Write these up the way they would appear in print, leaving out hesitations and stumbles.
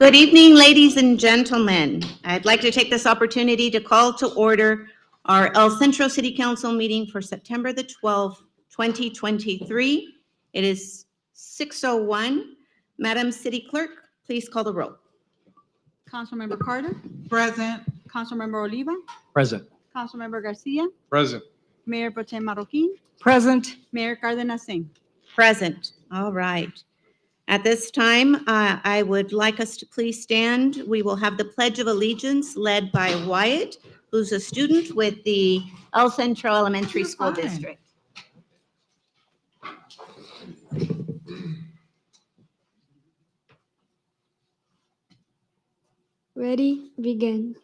Good evening, ladies and gentlemen. I'd like to take this opportunity to call to order our El Centro City Council meeting for September the 12th, 2023. It is 6:01. Madam City Clerk, please call the roll. Councilmember Carter, Present. Councilmember Oliva, Present. Councilmember Garcia, Present. Mayor Pro Tem Marroquin, Present. Mayor Cardenas Singh. Present. All right. At this time, I would like us to please stand. We will have the Pledge of Allegiance led by Wyatt, who's a student with the El Centro Elementary School Fine. District. Ready, begin.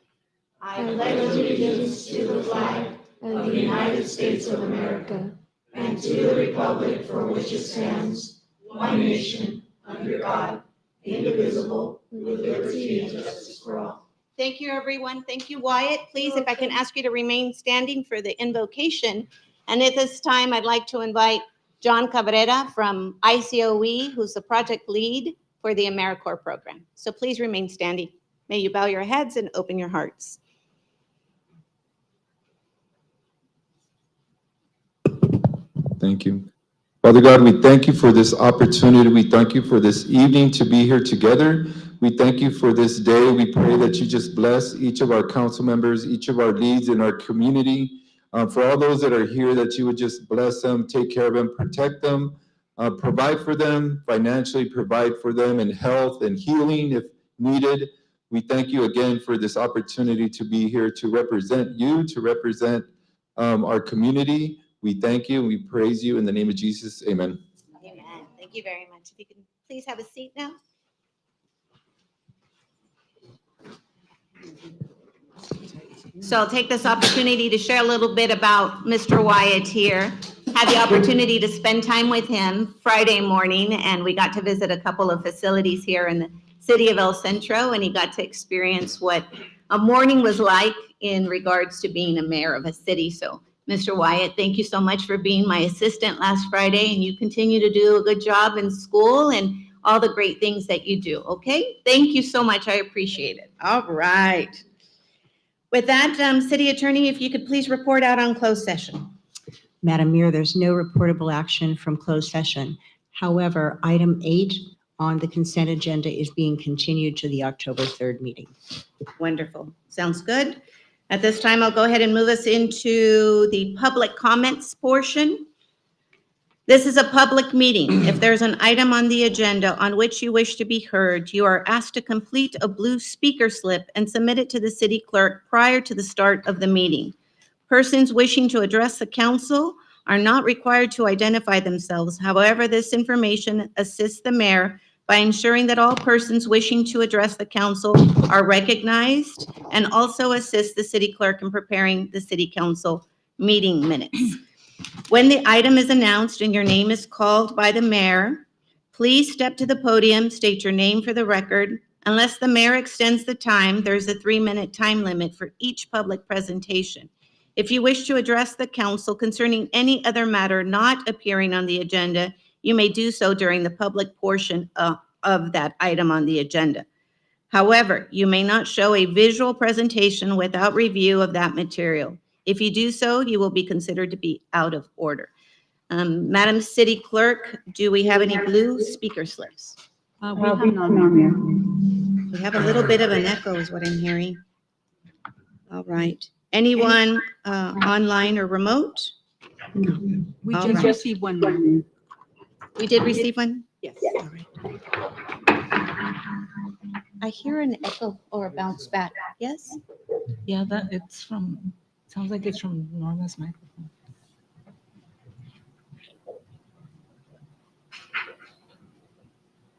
I pledge allegiance to the flag of the United States of America and to the republic for which it stands, one nation, under God, indivisible, with liberty and justice for all. Thank you, everyone. Thank you, Wyatt. Please, if I can ask you to remain standing for the invocation. And at this time, I'd like to invite John Cabrera from ICOE, who's the project lead for the AmeriCorps program. So please remain standing. May you bow your heads and open your hearts. Thank you. Father God, we thank you for this opportunity. We thank you for this evening to be here together. We thank you for this day. We pray that you just bless each of our council members, each of our leads in our community. For all those that are here, that you would just bless them, take care of them, protect them, provide for them, financially provide for them in health and healing if needed. We thank you again for this opportunity to be here to represent you, to represent our community. We thank you and we praise you in the name of Jesus. Amen. Amen. Thank you very much. If you can please have a seat now. So I'll take this opportunity to share a little bit about Mr. Wyatt here. Had the opportunity to spend time with him Friday morning, and we got to visit a couple of facilities here in the city of El Centro, and he got to experience what a morning was like in regards to being a mayor of a city. So Mr. Wyatt, thank you so much for being my assistant last Friday, and you continue to do a good job in school and all the great things that you do, okay? Thank you so much. I appreciate it. All right. With that, City Attorney, if you could please report out on closed session. Madam Mayor, there's no reportable action from closed session. However, item 8 on the consent agenda is being continued to the October 3rd meeting. Wonderful. Sounds good. At this time, I'll go ahead and move us into the public comments portion. This is a public meeting. If there's an item on the agenda on which you wish to be heard, you are asked to complete a blue speaker slip and submit it to the city clerk prior to the start of the meeting. Persons wishing to address the council are not required to identify themselves. However, this information assists the mayor by ensuring that all persons wishing to address the council are recognized, and also assists the city clerk in preparing the city council meeting minutes. When the item is announced and your name is called by the mayor, please step to the podium, state your name for the record. Unless the mayor extends the time, there's a 3-minute time limit for each public presentation. If you wish to address the council concerning any other matter not appearing on the agenda, you may do so during the public portion of that item on the agenda. However, you may not show a visual presentation without review of that material. If you do so, you will be considered to be out of order. Madam City Clerk, do we have any blue speaker slips? We have none. We have a little bit of an echo is what I'm hearing. All right. Anyone online or remote? No. We All just right. received one. We did receive one? Yes. All right. I hear an echo or a bounce back. Yes? Yeah, sounds like it's from Norma's microphone.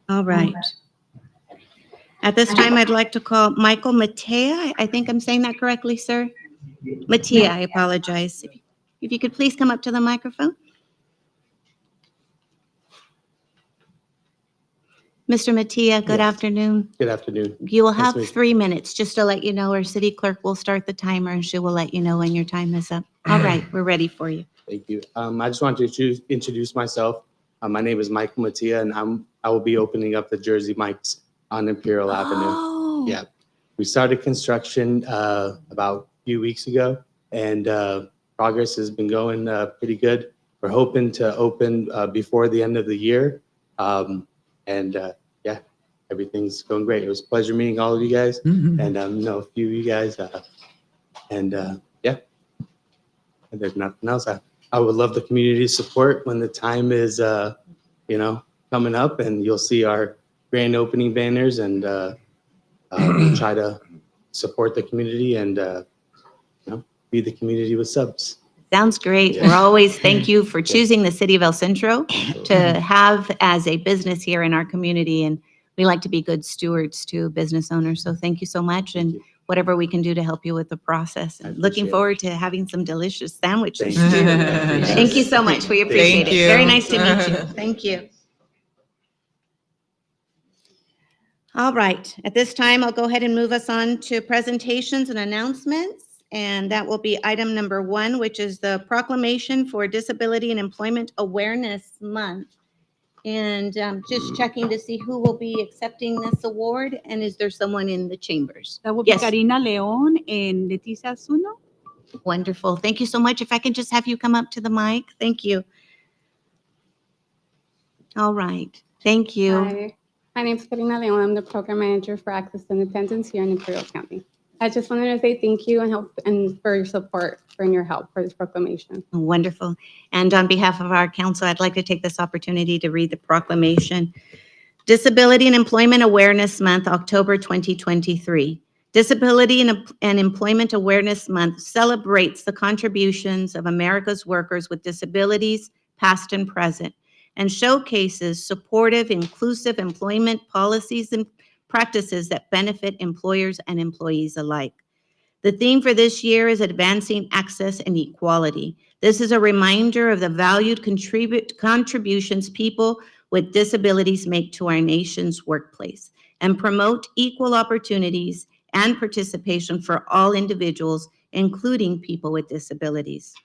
All right. At this time, I'd like to call Michael Matea. I think I'm saying that correctly, sir? Matea, I apologize. If you could please come up to the microphone. Mr. Matea, good afternoon. Good afternoon. You will have Nice to meet you. 3 minutes. Just to let you know, our city clerk will start the timer and she will let you know when your time is up. All right, we're ready for you. Thank you. I just wanted to introduce myself. My name is Michael Matia, and I will be opening up the Jersey Mike's on Imperial Avenue. Oh. Yeah. We started construction about a few weeks ago, and progress has been going pretty good. We're hoping to open before the end of the year. Yeah, everything's going great. It was a pleasure meeting all of you guys, and know a few of you guys. Yeah, and there's nothing else. I would love the community support when the time is, coming up, and you'll see our grand opening banners, and we'll try to support the community and feed the community with subs. Sounds great. Yeah. We're always, thank you for choosing the city of El Centro to have as a business here in our community. And we like to be good stewards to business owners. So thank you so much. And you. whatever we can do to help you with the process. I And looking appreciate it. forward to having some delicious sandwiches Thank you. too. Appreciate Thank you it. so much. We appreciate Thank it. you. Very nice to meet you. Thank you. All right. At this time, I'll go ahead and move us on to presentations and announcements. And that will be item number 1, which is the proclamation for Disability and Employment Awareness Month. And just checking to see who will be accepting this award. And is there someone in the chambers? That will be Yes. Karina Leon and Leticia Zuno. Wonderful. Thank you so much. If I can just have you come up to the mic. Thank you. All right. Thank you. Hi, my name is Karina Leon. I'm the program manager for Access to Independence here in Imperial County. I just wanted to say thank you and for your support and your help for this proclamation. Wonderful. And on behalf of our council, I'd like to take this opportunity to read the proclamation. Disability and Employment Awareness Month, October 2023. Disability and Employment Awareness Month celebrates the contributions of America's workers with disabilities, past and present, and showcases supportive, inclusive employment policies and practices that benefit employers and employees alike. The theme for this year is advancing access and equality. This is a reminder of the valued contributions people with disabilities make to our nation's workplace and promote equal opportunities and participation for all individuals, including people with disabilities.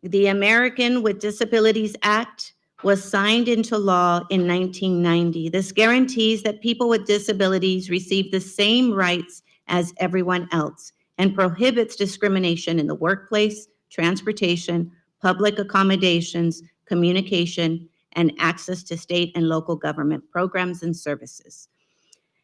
The American with Disabilities Act was signed into law in 1990. This guarantees that people with disabilities receive the same rights as everyone else and prohibits discrimination in the workplace, transportation, public accommodations, communication, and access to state and local government programs and services.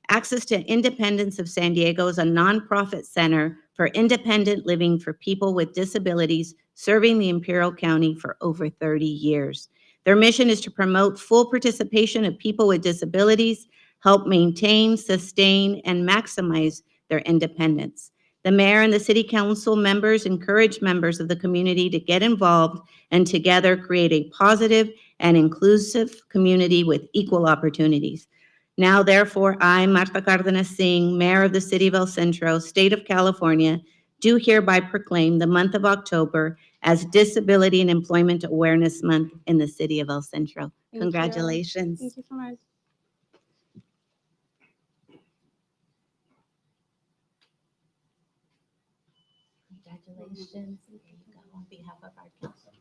Access to Independence of San Diego is a nonprofit center for independent living for people with disabilities, serving the Imperial County for over 30 years. Their mission is to promote full participation of people with disabilities, help maintain, sustain, and maximize their independence. The mayor and the city council members encourage members of the community to get involved and together create a positive and inclusive community with equal opportunities. Now, therefore, I, Marta Cardenas Singh, Mayor of the City of El Centro, State of California, do hereby proclaim the month of October as Disability and Employment Awareness Month in the City of El Centro. Thank you. Congratulations. Thank you so much. Congratulations. There you go, on behalf of our council.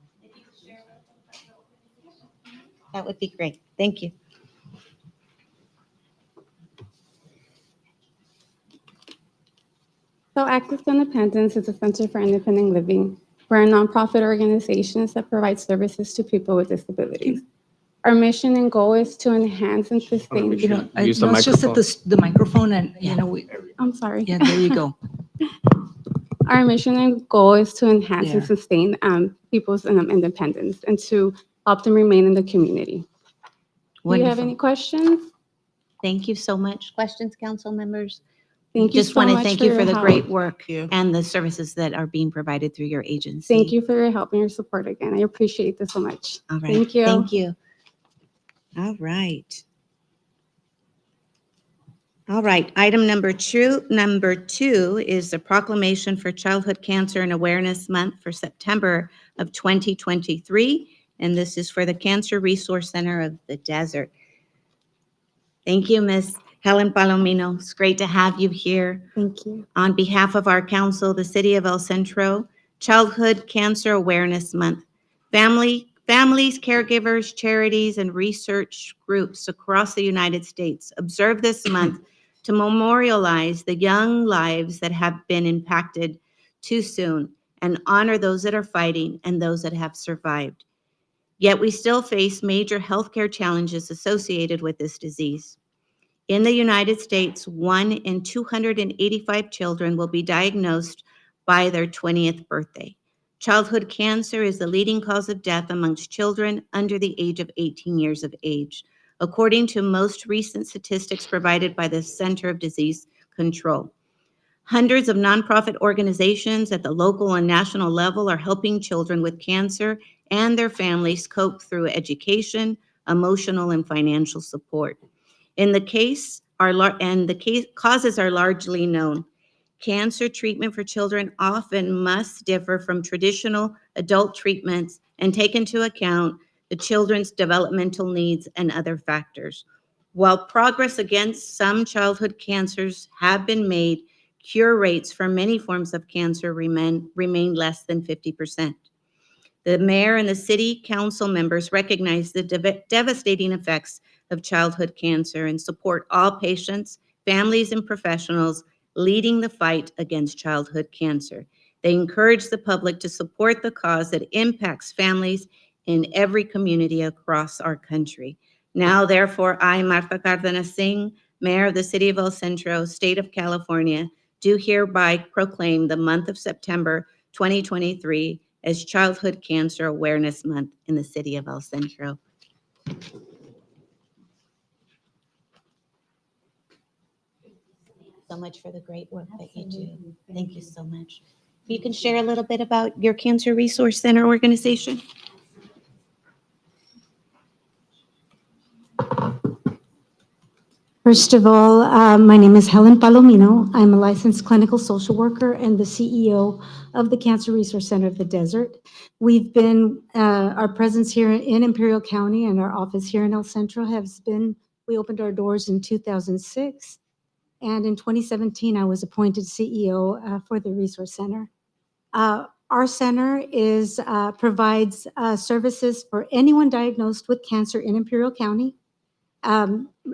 That would be great. Thank you. So Access to Independence is a center for independent living. We're a nonprofit organization that provides services to people with disabilities. Our mission and goal is to enhance and sustain. make sure. Use the No, it's just at the microphone and, I'm sorry. yeah, there you go. Our mission and goal is to enhance Yeah. and sustain people's independence and to help them remain in the community. Do you have Wonderful. any questions? Thank you so much. Questions, council members? Thank you Just so want to much thank you for your the help. great work you. and the services that are being provided through your agency. Thank you for your help and your support again. I appreciate this so much. All right. Thank you. Thank you. All right. All right. Item number two is the proclamation for Childhood Cancer and Awareness Month for September of 2023. And this is for the Cancer Resource Center of the Desert. Thank you, Ms. Helen Palomino. It's great to have you here. Thank you. On behalf of our council, the City of El Centro, Childhood Cancer Awareness Month. Family Families, caregivers, charities, and research groups across the United States observe this month to memorialize the young lives that have been impacted too soon and honor those that are fighting and those that have survived. Yet we still face major healthcare challenges associated with this disease. In the United States, 1 in 285 children will be diagnosed by their 20th birthday. Childhood cancer is the leading cause of death amongst children under the age of 18 years of age, according to most recent statistics provided by the Center of Disease Control. Hundreds of nonprofit organizations at the local and national level are helping children with cancer and their families cope through education, emotional, and financial support. In the case, causes are largely known. Cancer treatment for children often must differ from traditional adult treatments and take into account the children's developmental needs and other factors. While progress against some childhood cancers have been made, cure rates for many forms of cancer remain less than 50%. The mayor and the city council members recognize the devastating effects of childhood cancer and support all patients, families, and professionals leading the fight against childhood cancer. They encourage the public to support the cause that impacts families in every community across our country. Now, therefore, I, Marta Cardenas Singh, Mayor of the City of El Centro, State of California, do hereby proclaim the month of September 2023 as Childhood Cancer Awareness Month in the City of El Centro. So much for the great work that you do. Thank you so much. You can share a little bit about your Cancer Resource Center organization. First of all, my name is Helen Palomino. I'm a licensed clinical social worker and the CEO of the Cancer Resource Center of the Desert. We've been, our presence here in Imperial County and our office here in El Centro has been, we opened our doors in 2006. And in 2017, I was appointed CEO for the Resource Center. Our center provides services for anyone diagnosed with cancer in Imperial County.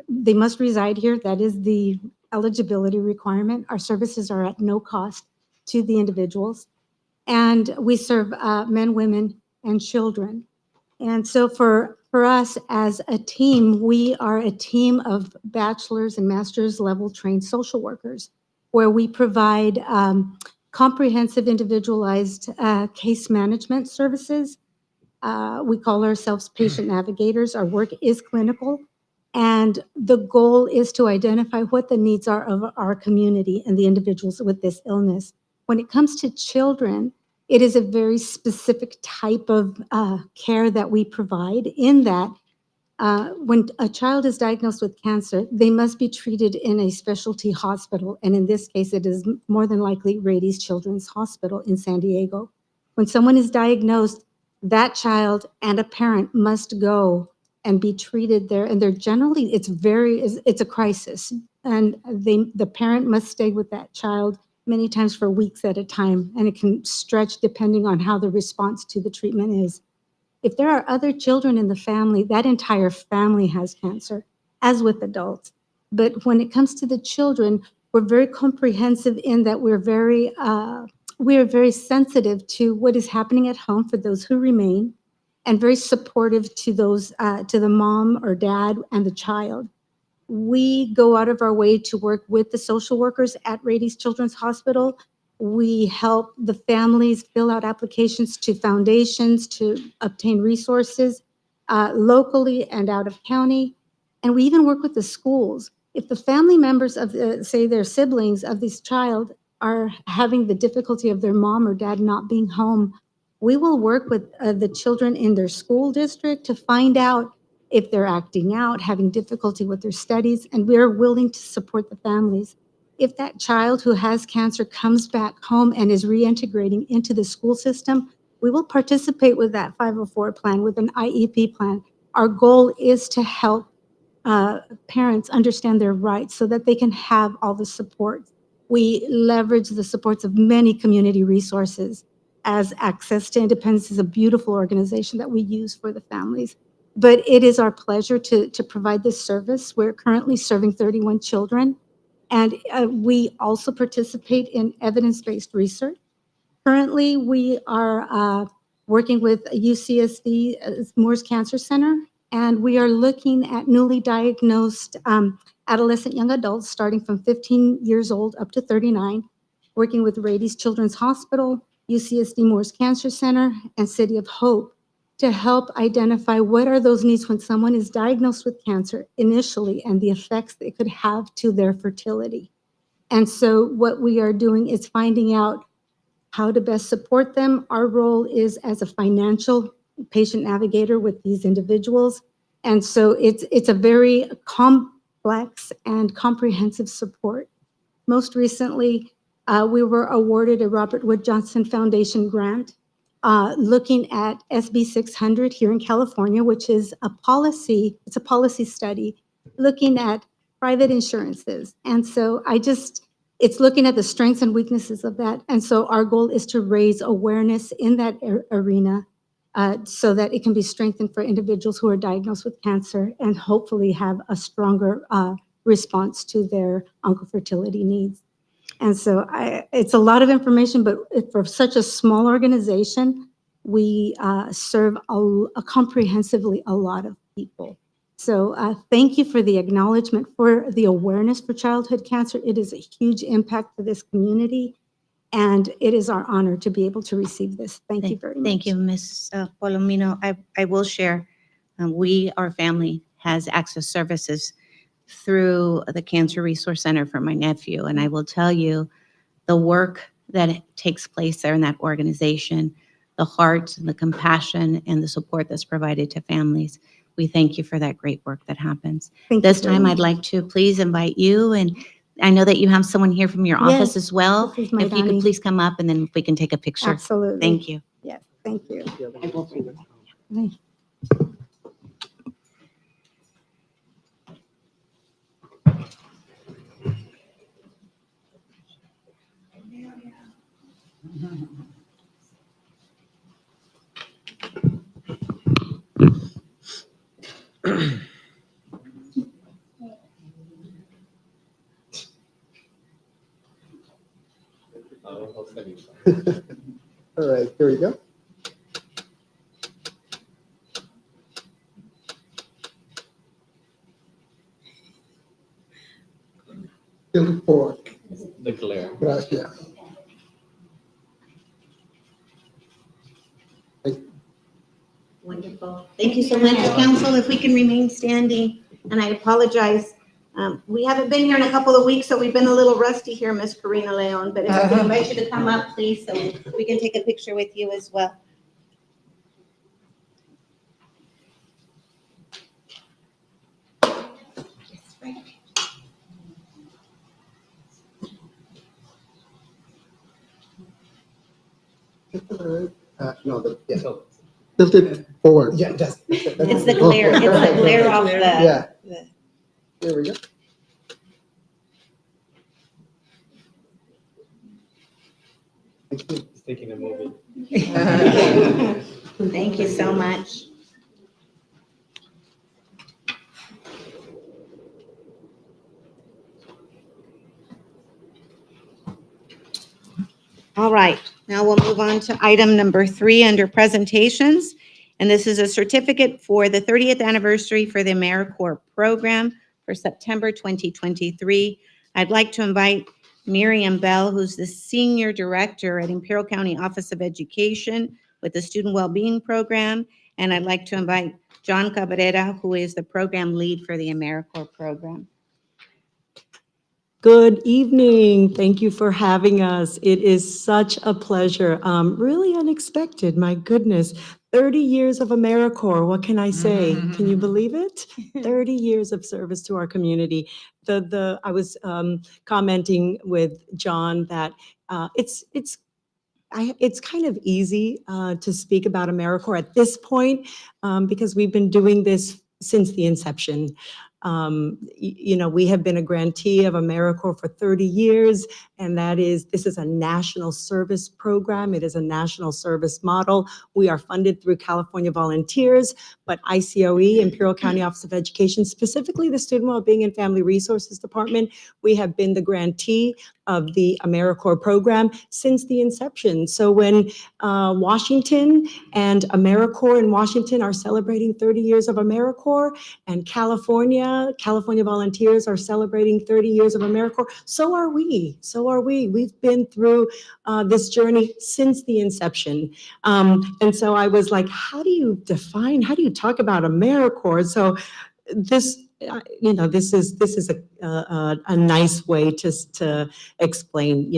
They must reside here. That is the eligibility requirement. Our services are at no cost to the individuals. And we serve men, women, and children. And so for us as a team, we are a team of bachelor's and master's level trained social workers, where we provide comprehensive individualized case management services. We call ourselves patient navigators. Our work is clinical. And the goal is to identify what the needs are of our community and the individuals with this illness. When it comes to children, it is a very specific type of care that we provide in that when a child is diagnosed with cancer, they must be treated in a specialty hospital. And in this case, it is more than likely Rady's Children's Hospital in San Diego. When someone is diagnosed, that child and a parent must go and be treated there. And they're generally, it's a crisis. And the parent must stay with that child many times for weeks at a time. And it can stretch depending on how the response to the treatment is. If there are other children in the family, that entire family has cancer, as with adults. But when it comes to the children, we're very comprehensive in that we are very sensitive to what is happening at home for those who remain, and very supportive to those, to the mom or dad and the child. We go out of our way to work with the social workers at Rady's Children's Hospital. We help the families fill out applications to foundations to obtain resources locally and out of county. And we even work with the schools. If the family members of, say, their siblings of this child are having the difficulty of their mom or dad not being home, we will work with the children in their school district to find out if they're acting out, having difficulty with their studies, and we're willing to support the families. If that child who has cancer comes back home and is reintegrating into the school system, we will participate with that 504 plan, with an IEP plan. Our goal is to help parents understand their rights so that they can have all the support. We leverage the supports of many community resources. as Access to Independence is a beautiful organization that we use for the families. But it is our pleasure to provide this service. We're currently serving 31 children, and we also participate in evidence-based research. Currently, we are working with UCSD Moore's Cancer Center, and we are looking at newly diagnosed adolescent young adults starting from 15 years old up to 39, working with Rady's Children's Hospital, UCSD Moore's Cancer Center, and City of Hope to help identify what are those needs when someone is diagnosed with cancer initially and the effects it could have to their fertility. And so what we are doing is finding out how to best support them. Our role is as a financial patient navigator with these individuals. And so it's a very complex and comprehensive support. Most recently, we were awarded a Robert Wood Johnson Foundation grant looking at SB 600 here in California, which is it's a policy study looking at private insurances. And so it's looking at the strengths and weaknesses of that. And so our goal is to raise awareness in that arena so that it can be strengthened for individuals who are diagnosed with cancer and hopefully have a stronger response to their oncofertility needs. And so it's a lot of information, but for such a small organization, we serve comprehensively a lot of people. So thank you for the acknowledgement for the awareness for childhood cancer. It is a huge impact for this community, and it is our honor to be able to receive this. Thank you very much. Thank you, Ms. Palomino. I will share, our family has access services through the Cancer Resource Center for my nephew, and I will tell you the work that takes place there in that organization, the heart, the compassion, and the support that's provided to families. We thank you for that great work that happens. Thank you This very time, much. I'd like to please invite you, and I know that you have someone here from your office Yes, as well. this is my If you could Donnie. please come up, and then we can take a picture. Absolutely. Thank you. Yes, thank you. All right, here we go. The glare. Gracias. Wonderful. Thank you so much, council. If we can remain standing, and I apologize. We haven't been here in a couple of weeks, so we've been a little rusty here, Miss Karina Leon, but if I can invite you to come up, please, so we can take a picture with you as well. Tilt it forward. Yeah, just. It's the glare, it's the glare off the. Yeah. Here we go. It's taking a movie. Thank you so much. All right, now we'll move on to item number 3 under presentations. And this is a certificate for the 30th anniversary for the AmeriCorps program for September 2023. I'd like to invite Miriam Bell, who's the Senior Director at Imperial County Office of Education with the Student Wellbeing Program. And I'd like to invite John Cabrera, who is the Program Lead for the AmeriCorps program. Good evening. Thank you for having us. It is such a pleasure. Really unexpected, my goodness. 30 years of AmeriCorps, what can I say? Can you believe it? 30 years of service to our community. I was commenting with John that it's kind of easy to speak about AmeriCorps at this point because we've been doing this since the inception. We have been a grantee of AmeriCorps for 30 years, and this is a national service program. It is a national service model. We are funded through California Volunteers, but ICOE, Imperial County Office of Education, specifically the Student Wellbeing and Family Resources Department, we have been the grantee of the AmeriCorps program since the inception. So when Washington and AmeriCorps in Washington are celebrating 30 years of AmeriCorps, and California Volunteers are celebrating 30 years of AmeriCorps, so are we. We've been through this journey since the inception. And so I was like, how do you talk about AmeriCorps? So this is a nice way to explain,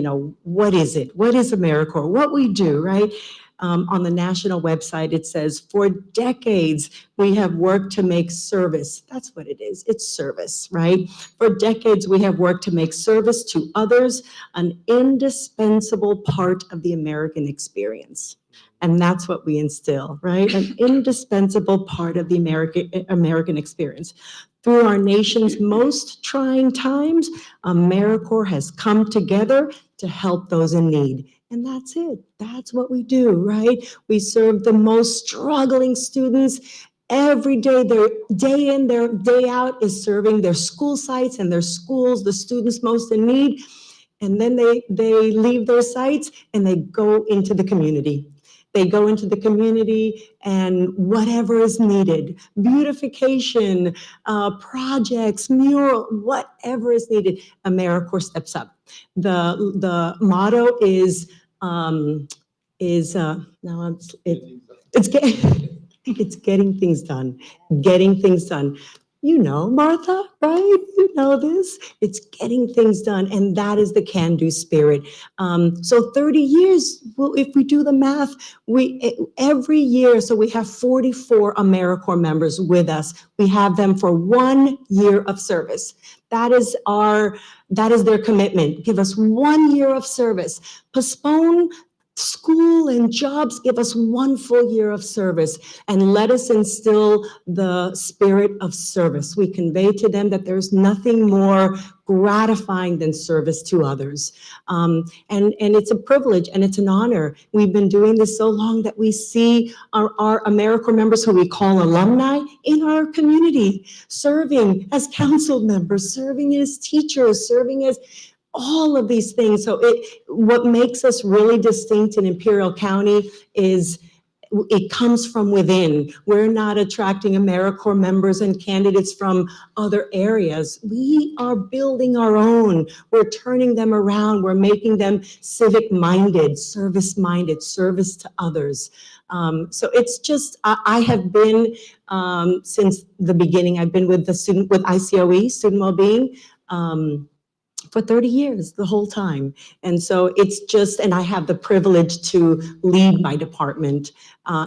what is it? What is AmeriCorps? What we do, right? On the national website, it says, for decades, we have worked to make service. That's what it is. It's service, right? For decades, we have worked to make service to others an indispensable part of the American experience. And that's what we instill, right? An indispensable part of the American experience. Through our nation's most trying times, AmeriCorps has come together to help those in need. And that's it. That's what we do, right? We serve the most struggling students every day. Their day in, their day out is serving their school sites and their schools, the students most in need. And then they leave their sites and they go into the community. They go into the community and whatever is needed, beautification, projects, mural, whatever is needed, AmeriCorps steps up. The motto is it's getting things done, getting things done. Martha, right? You know this. It's getting things done, and that is the can-do spirit. So 30 years, well, if we do the math, every year, so we have 44 AmeriCorps members with us. We have them for 1 year of service. That is their commitment. Give us 1 year of service. Postpone school and jobs, give us 1 full year of service, and let us instill the spirit of service. We convey to them that there's nothing more gratifying than service to others. And it's a privilege and it's an honor. We've been doing this so long that we see our AmeriCorps members, who we call alumni, in our community, serving as council members, serving as teachers, serving as all of these things. So what makes us really distinct in Imperial County is it comes from within. We're not attracting AmeriCorps members and candidates from other areas. We are building our own. We're turning them around. We're making them civic-minded, service-minded, service to others. So it's just, I have been, since the beginning, I've been with ICOE, Student Wellbeing, for 30 years, the whole time. And so it's just, and I have the privilege to lead my department.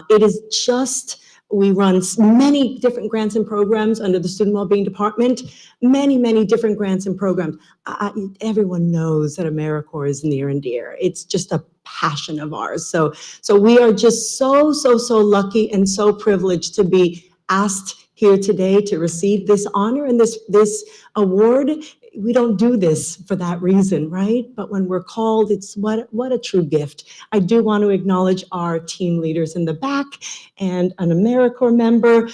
It is just, we run many different grants and programs under the Student Wellbeing Department, many different grants and programs. Everyone knows that AmeriCorps is near and dear. It's just a passion of ours. So we are just so lucky and so privileged to be asked here today to receive this honor and this award. We don't do this for that reason, right? But when we're called, it's what a true gift. I do want to acknowledge our team leaders in the back and an AmeriCorps member.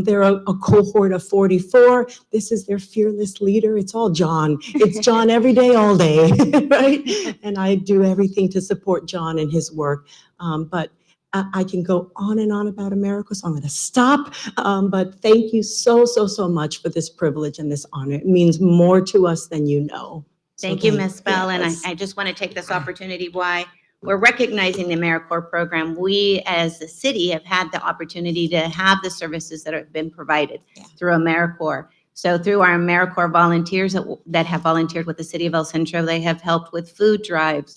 They're a cohort of 44. This is their fearless leader. It's all John. It's John every day, all day, right? And I do everything to support John and his work. But I can go on and on about AmeriCorps, so I'm going to stop. But thank you so much for this privilege and this honor. It means more to us than you know. Thank you, Ms. Bell. And I just want to take this opportunity why we're recognizing the AmeriCorps program. We, as the city, have had the opportunity to have the services that have been provided through AmeriCorps. So through our AmeriCorps volunteers that have volunteered with the city of El Centro, they have helped with food drives,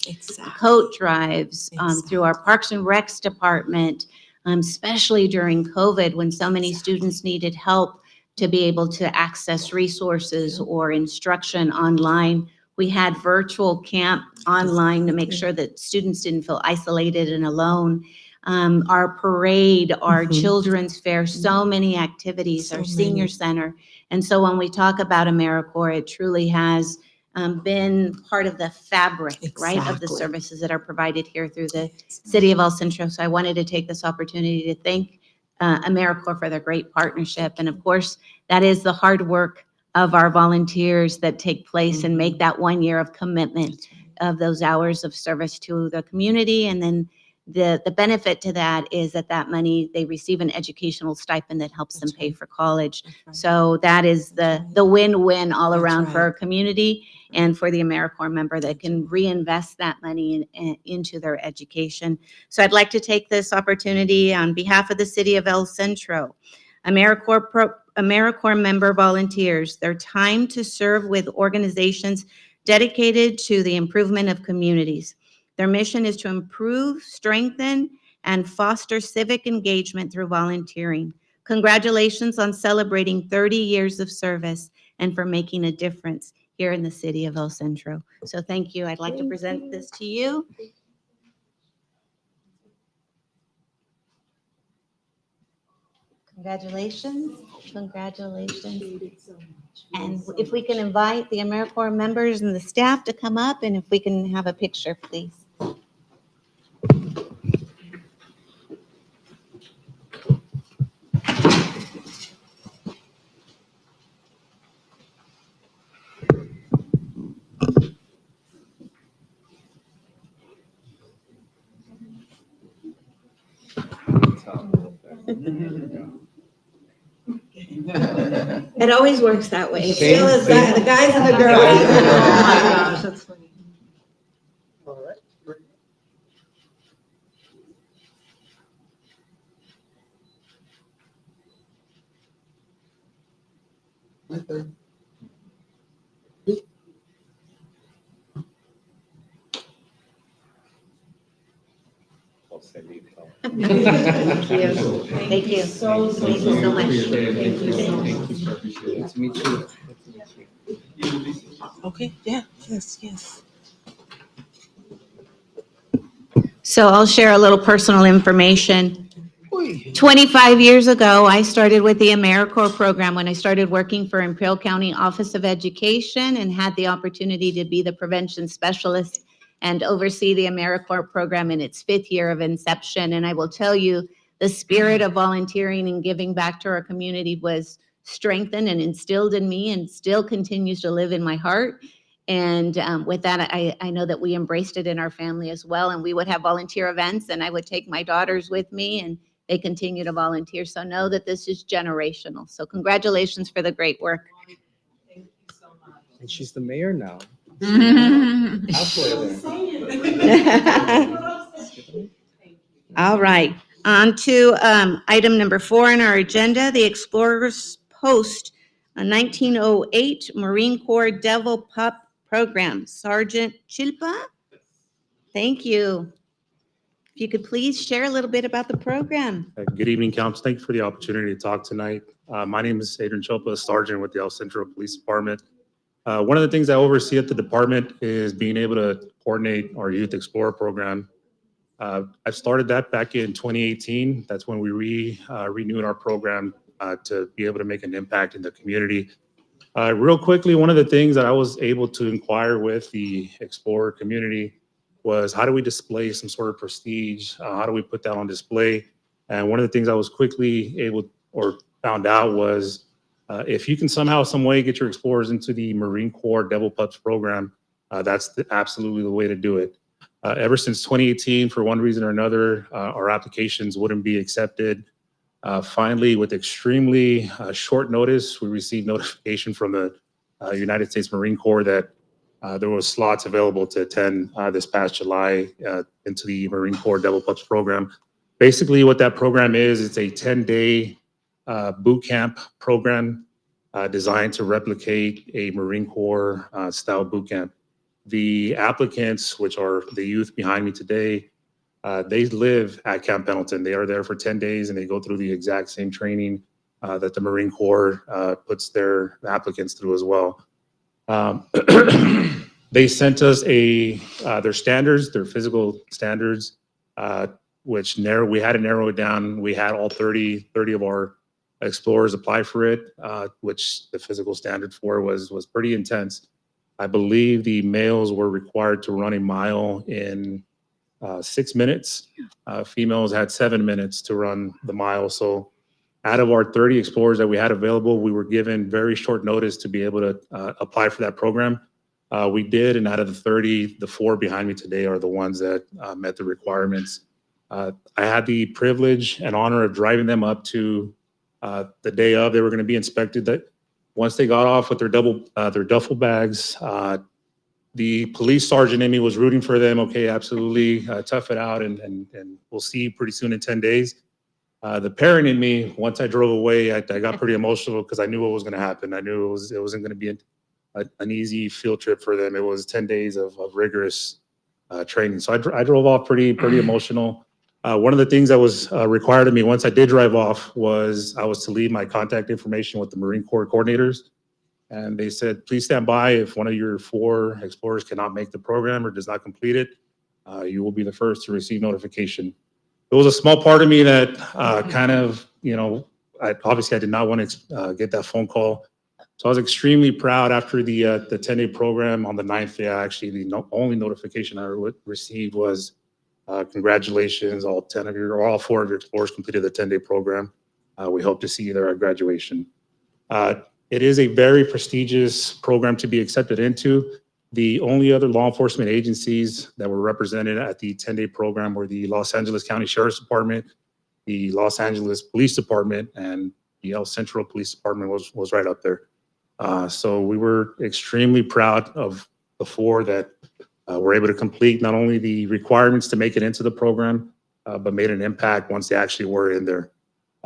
coat drives, through our Parks and Recs department, especially during COVID when so many students needed help to be able to access resources or instruction online. We had virtual camp online to make sure that students didn't feel isolated and alone. Our parade, our children's fair, so many activities, our senior center. And so when we talk about AmeriCorps, it truly has been part of the fabric, right, of the Exactly. services that are provided here through the city of El Centro. So I wanted to take this opportunity to thank AmeriCorps for their great partnership. And of course, that is the hard work of our volunteers that take place and make that 1 year of commitment of those hours of service to the community. And then the benefit to that is that money, they receive an educational stipend that helps them pay for college. So that is the win-win all That's around for right. our community and for the AmeriCorps member that can reinvest that money into their education. So I'd like to take this opportunity on behalf of the city of El Centro, AmeriCorps member volunteers, their time to serve with organizations dedicated to the improvement of communities. Their mission is to improve, strengthen, and foster civic engagement through volunteering. Congratulations on celebrating 30 years of service and for making a difference here in the city of El Centro. So thank you. I'd like to present this to you. Congratulations. Congratulations. And if we can invite the AmeriCorps members and the staff to come up, and if we can have a picture, please. It always works that way. Still is the guys and the girls. Oh my gosh, that's funny. Thank you. Thank you so much. Thank you so much. Good to meet you. Okay, yeah, yes. So I'll share a little personal information. 25 years ago, I started with the AmeriCorps program when I started working for Imperial County Office of Education and had the opportunity to be the prevention specialist and oversee the AmeriCorps program in its 5th year of inception. And I will tell you, the spirit of volunteering and giving back to our community was strengthened and instilled in me and still continues to live in my heart. And with that, I know that we embraced it in our family as well. And we would have volunteer events and I would take my daughters with me and they continue to volunteer. So know that this is generational. So congratulations for the great work. Thank you so much. And she's the mayor now. All right, on to item number 4 on our agenda, the Explorers Post, a 1908 Marine Corps Devil Pup Program. Sergeant Chilpa, thank you. If you could please share a little bit about the program. Good evening, Council. Thank you for the opportunity to talk tonight. My name is Adrian Chilpa, Sergeant with the El Centro Police Department. One of the things I oversee at the department is being able to coordinate our Youth Explorer program. I started that back in 2018. That's when we renewed our program to be able to make an impact in the community. Real quickly, one of the things that I was able to inquire with the Explorer community was how do we display some sort of prestige? How do we put that on display? And one of the things I was quickly able or found out was if you can somehow, some way get your explorers into the Marine Corps Devil Pups program, that's absolutely the way to do it. Ever since 2018, for one reason or another, our applications wouldn't be accepted. Finally, with extremely short notice, we received notification from the United States Marine Corps that there was slots available to attend this past July into the Marine Corps Devil Pups program. Basically, what that program is, it's a 10-day boot camp program designed to replicate a Marine Corps style boot camp. The applicants, which are the youth behind me today, they live at Camp Pendleton. They are there for 10 days and they go through the exact same training that the Marine Corps puts their applicants through as well. They sent us their standards, their physical standards, which we had to narrow it down. We had all 30 of our explorers apply for it, which the physical standard for was pretty intense. I believe the males were required to run a mile in 6 minutes. Females had 7 minutes to run the mile. So out of our 30 explorers that we had available, we were given very short notice to be able to apply for that program. We did, and out of the 30, the 4 behind me today are the ones that met the requirements. I had the privilege and honor of driving them up to the day of. They were going to be inspected. That once they got off with their duffel bags, the police sergeant in me was rooting for them. Okay, absolutely, tough it out, and we'll see you pretty soon in 10 days. The parent in me, once I drove away, I got pretty emotional because I knew what was going to happen. I knew it wasn't going to be an easy field trip for them. It was 10 days of rigorous training. So I drove off pretty emotional. One of the things that was required of me once I did drive off was I was to leave my contact information with the Marine Corps coordinators. And they said, please stand by. If one of your 4 explorers cannot make the program or does not complete it, you will be the first to receive notification. It was a small part of me that kind of, obviously I did not want to get that phone call. So I was extremely proud after the 10-day program. On the 9th day, actually, the only notification I received was, congratulations, all 10 of your, or all 4 of your explorers completed the 10-day program. We hope to see you there at graduation. It is a very prestigious program to be accepted into. The only other law enforcement agencies that were represented at the 10-day program were the Los Angeles County Sheriff's Department, the Los Angeles Police Department, and the El Centro Police Department was right up there. So we were extremely proud of the 4 that were able to complete not only the requirements to make it into the program, but made an impact once they actually were in there.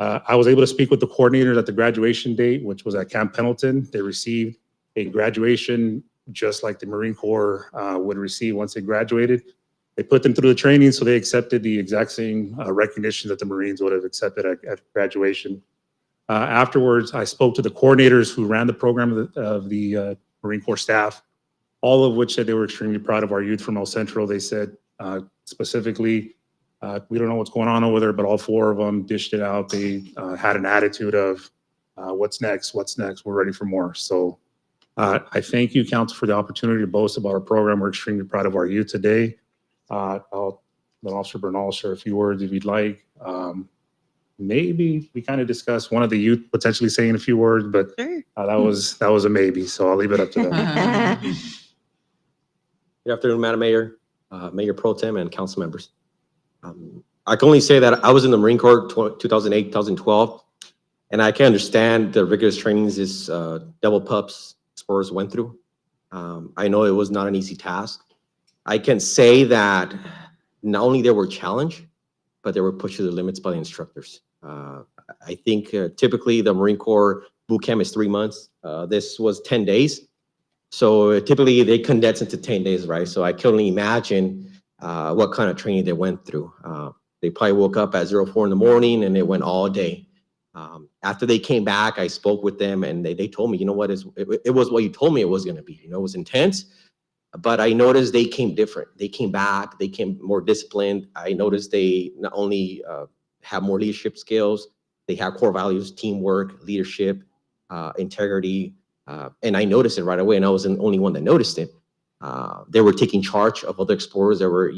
I was able to speak with the coordinators at the graduation date, which was at Camp Pendleton. They received a graduation just like the Marine Corps would receive once they graduated. They put them through the training, so they accepted the exact same recognition that the Marines would have accepted at graduation. Afterwards, I spoke to the coordinators who ran the program of the Marine Corps staff, all of which said they were extremely proud of our youth from El Centro. They said specifically, we don't know what's going on over there, but all 4 of them dished it out. They had an attitude of, what's next? What's next? We're ready for more. So I thank you, Council, for the opportunity to boast about our program. We're extremely proud of our youth today. I'll let Officer Bernal share a few words if you'd like. Maybe we kind of discussed one of the youth potentially saying a few words, but Sure. that was a maybe. So I'll leave it up to them. Good afternoon, Madam Mayor, Mayor Pro Tem, and council members. I can only say that I was in the Marine Corps 2008, 2012, and I can understand the rigorous trainings this double pups explorers went through. I know it was not an easy task. I can say that not only they were challenged, but they were pushed to the limits by the instructors. I think typically the Marine Corps boot camp is 3 months. This was 10 days. So typically they condense into 10 days, right? So I can only imagine what kind of training they went through. They probably woke up at 04 in the morning and it went all day. After they came back, I spoke with them and they told me, you know what, it was what you told me it was gonna be. You know, it was intense, but I noticed they came different. They came back, they came more disciplined. I noticed they not only have more leadership skills, they have core values, teamwork, leadership, integrity, and I noticed it right away, and I wasn't the only one that noticed it. They were taking charge of other explorers that were,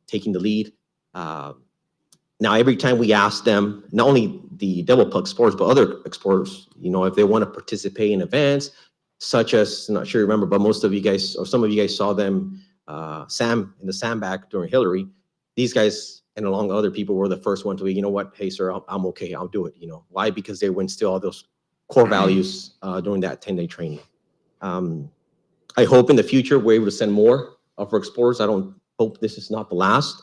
taking the lead. Now, every time we asked them, not only the double puck explorers, but other explorers, if they want to participate in events, such as, I'm not sure you remember, but most of you guys, or some of you guys saw them, Sam in the sandbag during Hillary. These guys and along other people were the first one to be, you know what, hey, sir, I'm okay, I'll do it. Why? Because they went still all those core values during that 10-day training. I hope in the future we're able to send more of our explorers. I don't hope this is not the last,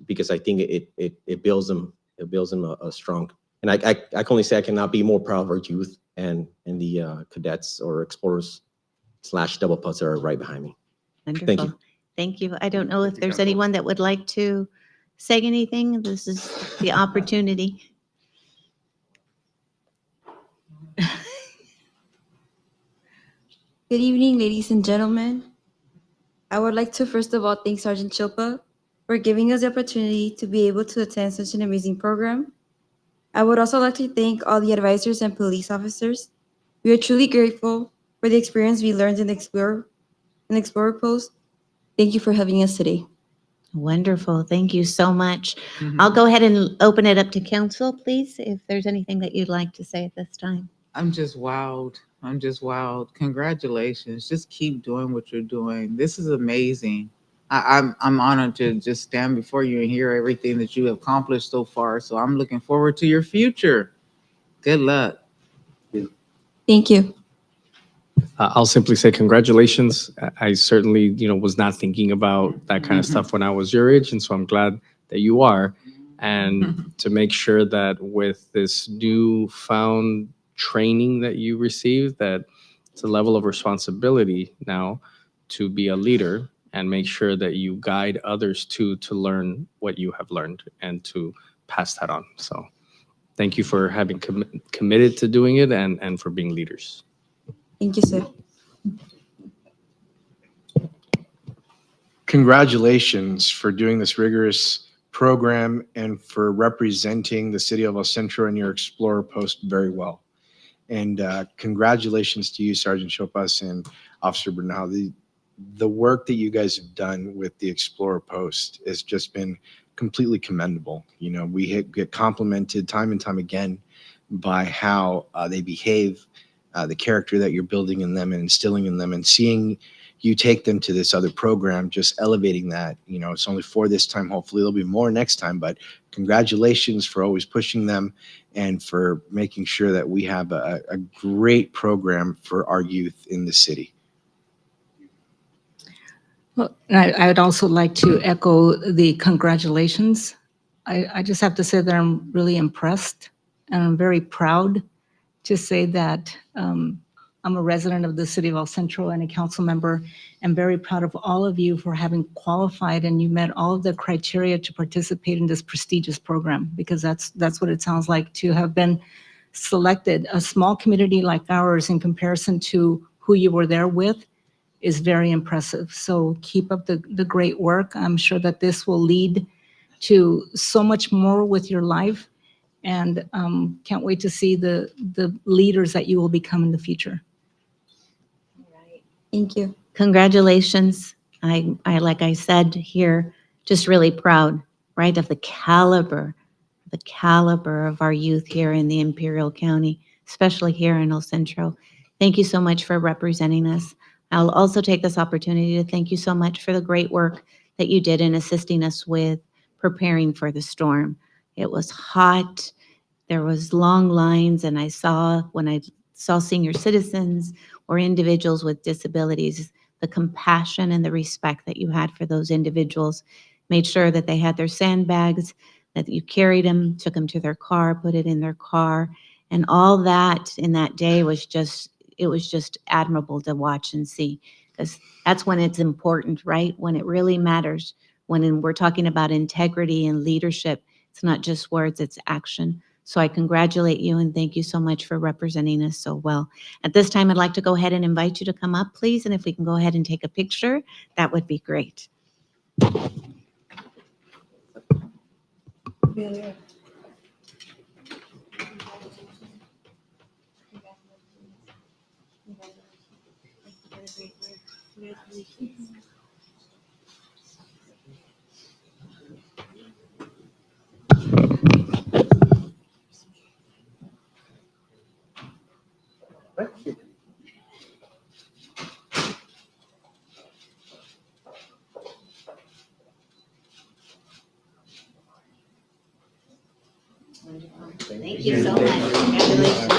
because I think it builds them. It builds them a strong. And I can only say I cannot be more proud of our youth and the cadets or explorers / double puts that are right behind me. Wonderful. Thank you. Thank you. I don't know if there's anyone that would like to say anything. This is the opportunity. Good evening, ladies and gentlemen. I would like to first of all thank Sergeant Chilpa for giving us the opportunity to be able to attend such an amazing program. I would also like to thank all the advisors and police officers. We are truly grateful for the experience we learned in the Explorer Post. Thank you for having us today. Wonderful. Thank you so much. I'll go ahead and open it up to council, please, if there's anything that you'd like to say at this time. I'm just wowed. I'm just wowed. Congratulations. Just keep doing what you're doing. This is amazing. I'm honored to just stand before you and hear everything that you have accomplished so far. So I'm looking forward to your future. Good luck. Thank you. I'll simply say congratulations. I certainly, was not thinking about that kind of stuff when I was your age, and so I'm glad that you are. And to make sure that with this newfound training that you received, that it's a level of responsibility now to be a leader and make sure that you guide others to learn what you have learned and to pass that on. So thank you for having committed to doing it and for being leaders. Thank you, sir. Congratulations for doing this rigorous program and for representing the city of El Centro in your Explorer post very well. And congratulations to you, Sergeant Chopas and Officer Bernal. The work that you guys have done with the Explorer post has just been completely commendable. We get complimented time and time again by how they behave, the character that you're building in them and instilling in them, and seeing you take them to this other program, just elevating that. It's only 4 this time. Hopefully there'll be more next time, but congratulations for always pushing them and for making sure that we have a great program for our youth in the city. Well, I would also like to echo the congratulations. I just have to say that I'm really impressed and I'm very proud to say that I'm a resident of the city of El Centro and a council member. I'm very proud of all of you for having qualified and you met all of the criteria to participate in this prestigious program, because that's what it sounds like to have been selected. A small community like ours in comparison to who you were there with is very impressive. So keep up the great work. I'm sure that this will lead to so much more with your life, and can't wait to see the leaders that you will become in the future. Thank you. Congratulations. I like I said here, just really proud, right, of the caliber of our youth here in the Imperial County, especially here in El Centro. Thank you so much for representing us. I'll also take this opportunity to thank you so much for the great work that you did in assisting us with preparing for the storm. It was hot. There was long lines, and when I saw senior citizens or individuals with disabilities, the compassion and the respect that you had for those individuals, made sure that they had their sandbags, that you carried them, took them to their car, put it in their car, and all that in that day was just admirable to watch and see, because that's when it's important, right? When it really matters, when we're talking about integrity and leadership, it's not just words, it's action. So I congratulate you and thank you so much for representing us so well. At this time, I'd like to go ahead and invite you to come up, please. And if we can go ahead and take a picture, that would be great. Thank you so much. Congratulations.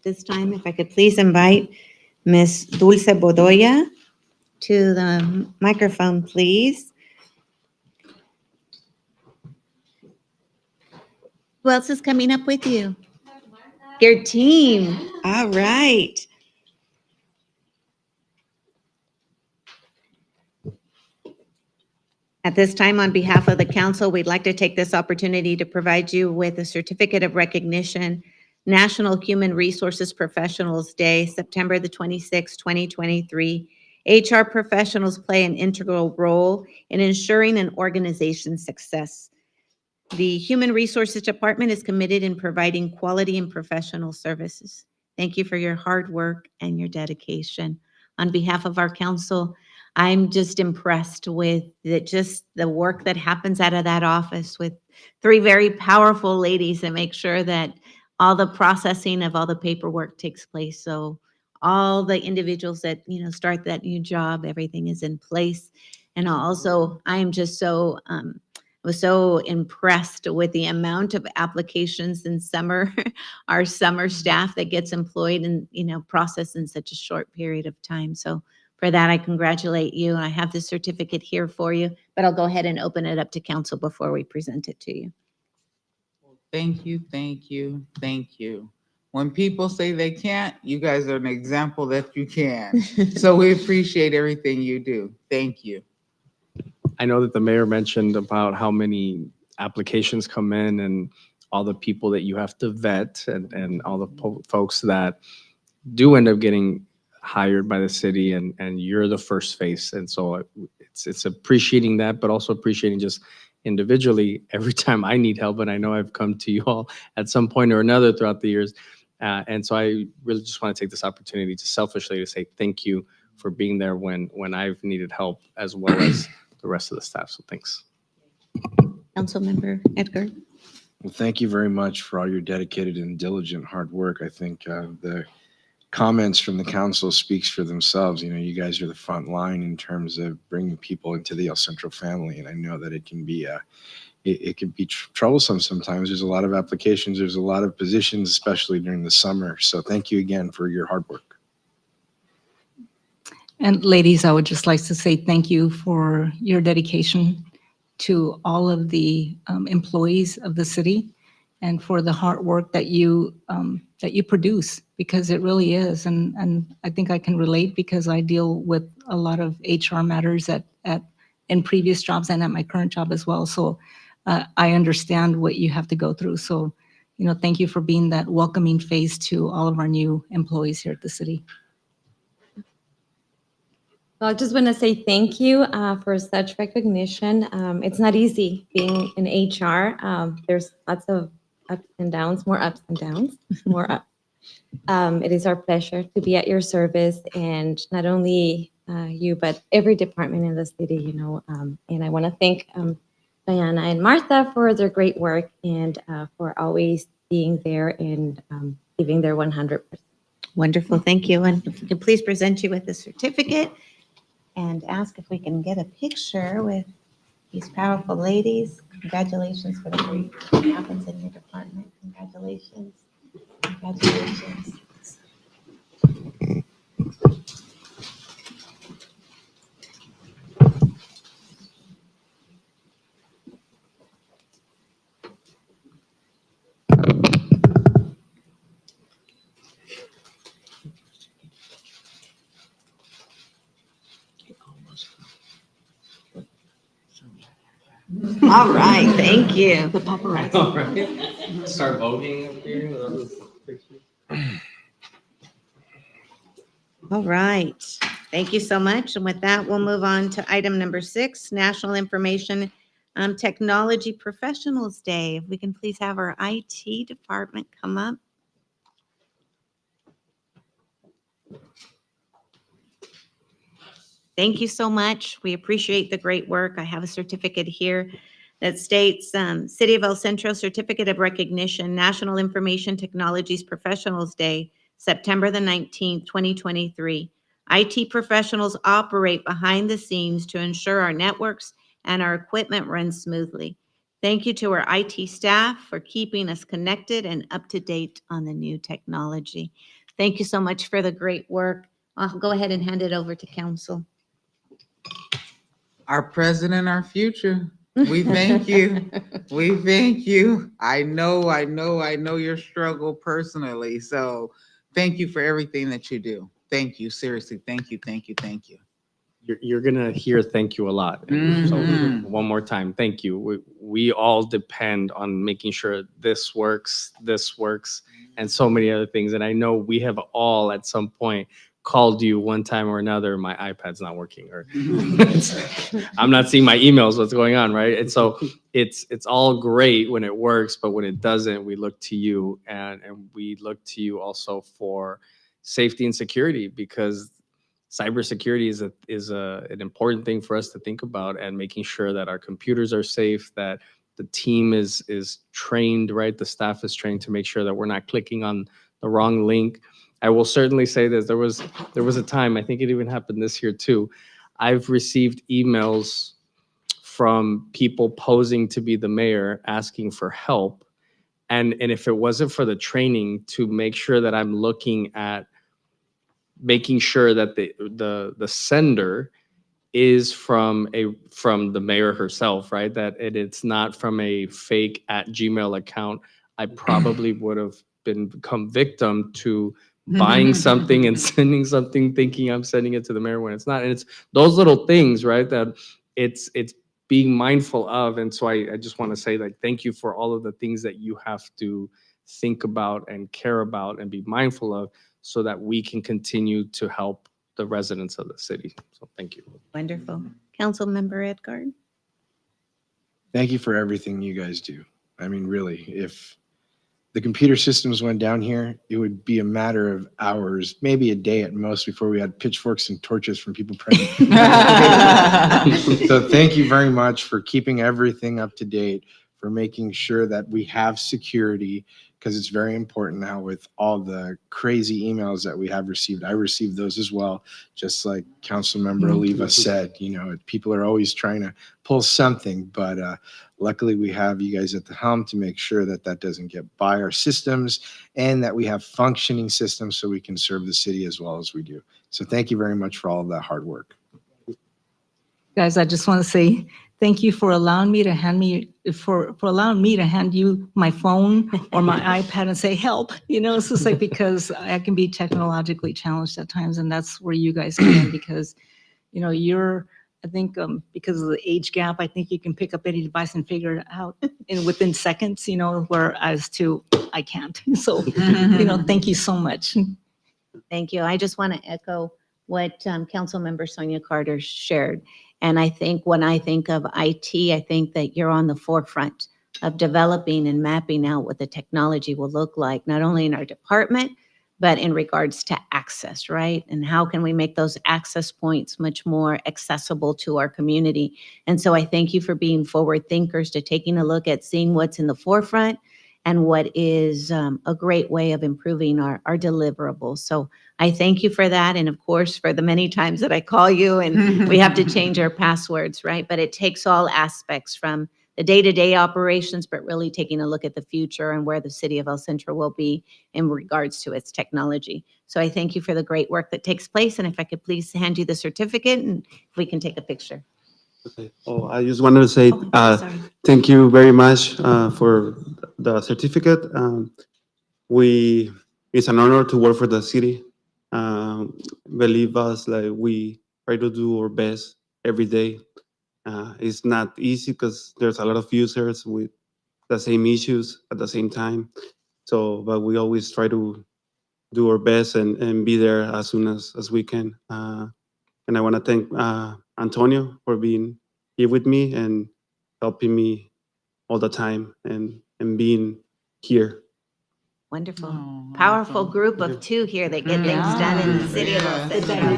This time, if I could please invite Miss Dulce Bodoya to the microphone, please. Who else is coming up with you? Your team. All right. At this time, on behalf of the council, we'd like to take this opportunity to provide you with a certificate of recognition, National Human Resources Professionals Day, September the 26th, 2023. HR professionals play an integral role in ensuring an organization's success. The Human Resources Department is committed in providing quality and professional services. Thank you for your hard work and your dedication. On behalf of our council, I'm just impressed with just the work that happens out of that office with three very powerful ladies that make sure that all the processing of all the paperwork takes place. So all the individuals that, start that new job, everything is in place. And also, I am just was so impressed with the amount of applications in summer, our summer staff that gets employed and, processed in such a short period of time. So for that, I congratulate you. I have the certificate here for you, but I'll go ahead and open it up to council before we present it to you. Thank you, thank you, thank you. When people say they can't, you guys are an example that you can. So we appreciate everything you do. Thank you. I know that the mayor mentioned about how many applications come in and all the people that you have to vet and all the folks that do end up getting hired by the city and you're the first face. And so it's appreciating that, but also appreciating just individually every time I need help. And I know I've come to you all at some point or another throughout the years. And so I really just want to take this opportunity to selfishly to say thank you for being there when I've needed help as well as the rest of the staff. So thanks. Councilmember Edgar. Well, thank you very much for all your dedicated and diligent hard work. I think the comments from the council speaks for themselves. You guys are the front line in terms of bringing people into the El Centro family. And I know that it can be troublesome sometimes. There's a lot of applications. There's a lot of positions, especially during the summer. So thank you again for your hard work. And ladies, I would just like to say thank you for your dedication to all of the employees of the city and for the hard work that you produce, because it really is. And I think I can relate because I deal with a lot of HR matters in previous jobs and at my current job as well. So I understand what you have to go through. So, thank you for being that welcoming face to all of our new employees here at the city. Well, I just want to say thank you for such recognition. It's not easy being in HR. There's lots of ups and downs, more ups and downs, more up. It is our pleasure to be at your service, and not only you, but every department in the city, and I want to thank Diana and Martha for their great work and for always being there and giving their 100%. Wonderful, thank you. And if we could please present you with the certificate and ask if we can get a picture with these powerful ladies. Congratulations for the great that happens in your department. Congratulations. Congratulations. All right, thank you. The paparazzi. All right. Start voting up here with all those pictures. All right, thank you so much. And with that, we'll move on to item number 6, National Information Technology Professionals Day. If we can please have our IT department come up. Thank you so much. We appreciate the great work. I have a certificate here that states City of El Centro Certificate of Recognition, National Information Technologies Professionals Day, September the 19th, 2023. IT professionals operate behind the scenes to ensure our networks and our equipment run smoothly. Thank you to our IT staff for keeping us connected and up to date on the new technology. Thank you so much for the great work. I'll go ahead and hand it over to council. Our present, our future. We thank you. We thank you. I know your struggle personally. So thank you for everything that you do. Thank you. Seriously. Thank you. Thank you. Thank you. you're gonna hear thank you a lot. And so Mhm. one more time, thank you. We all depend on making sure this works, and so many other things. And I know we have all at some point called you one time or another, my iPad's not working, or I'm not seeing my emails, what's going on, right? And so it's all great when it works, but when it doesn't, we look to you, and we look to you also for safety and security, because cybersecurity is an important thing for us to think about, and making sure that our computers are safe, that the team is trained, right? The staff is trained to make sure that we're not clicking on the wrong link. I will certainly say this, there was a time, I think it even happened this year too. I've received emails from people posing to be the mayor asking for help. And if it wasn't for the training to make sure that I'm looking at making sure that the sender is from the mayor herself, right? That it's not from a fake @Gmail account, I probably would have become victim to buying something and sending something thinking I'm sending it to the mayor when it's not. And it's those little things, right? That it's being mindful of. And so I just want to say, like, thank you for all of the things that you have to think about and care about and be mindful of, so that we can continue to help the residents of the city. So thank you. Wonderful. Councilmember Edgar? Thank you for everything you guys do. I mean, really, if the computer systems went down here, it would be a matter of hours, maybe a day at most, before we had pitchforks and torches from people present. So thank you very much for keeping everything up to date, for making sure that we have security, because it's very important now with all the crazy emails that we have received. I received those as well, just like Councilmember Oliva said. You know, people are always trying to pull something, but luckily we have you guys at the helm to make sure that that doesn't get by our systems, and that we have functioning systems so we can serve the city as well as we do. So thank you very much for all of that hard work. Guys, I just want to say thank you for allowing me to hand you my phone or my iPad and say, help. You know, it's just like, because I can be technologically challenged at times, and that's where you guys come in, because, you know, I think because of the age gap, I think you can pick up any device and figure it out within seconds, you know, whereas I can't. So, you know, thank you so much. Thank you. I just want to echo what Councilmember Sonia Carter shared. And I think when I think of IT, I think that you're on the forefront of developing and mapping out what the technology will look like, not only in our department, but in regards to access, right? And how can we make those access points much more accessible to our community? And so I thank you for being forward thinkers, to taking a look at seeing what's in the forefront and what is a great way of improving our deliverables. So I thank you for that. And of course, for the many times that I call you and we have to change our passwords, right? But it takes all aspects from the day-to-day operations, but really taking a look at the future and where the city of El Centro will be in regards to its technology. So I thank you for the great work that takes place. And if I could please hand you the certificate, and if we can take a picture. Okay. Oh, I just wanted to say Sorry. thank you very much for the certificate. It's an honor to work for the city. Believe us, like, we try to do our best every day. It's not easy because there's a lot of users with the same issues at the same time. So, but we always try to do our best and be there as soon as we can. And I want to thank Antonio for being here with me and helping me all the time and being here. Wonderful. Oh, Powerful awesome. group of two here that get things done in the city of El Centro.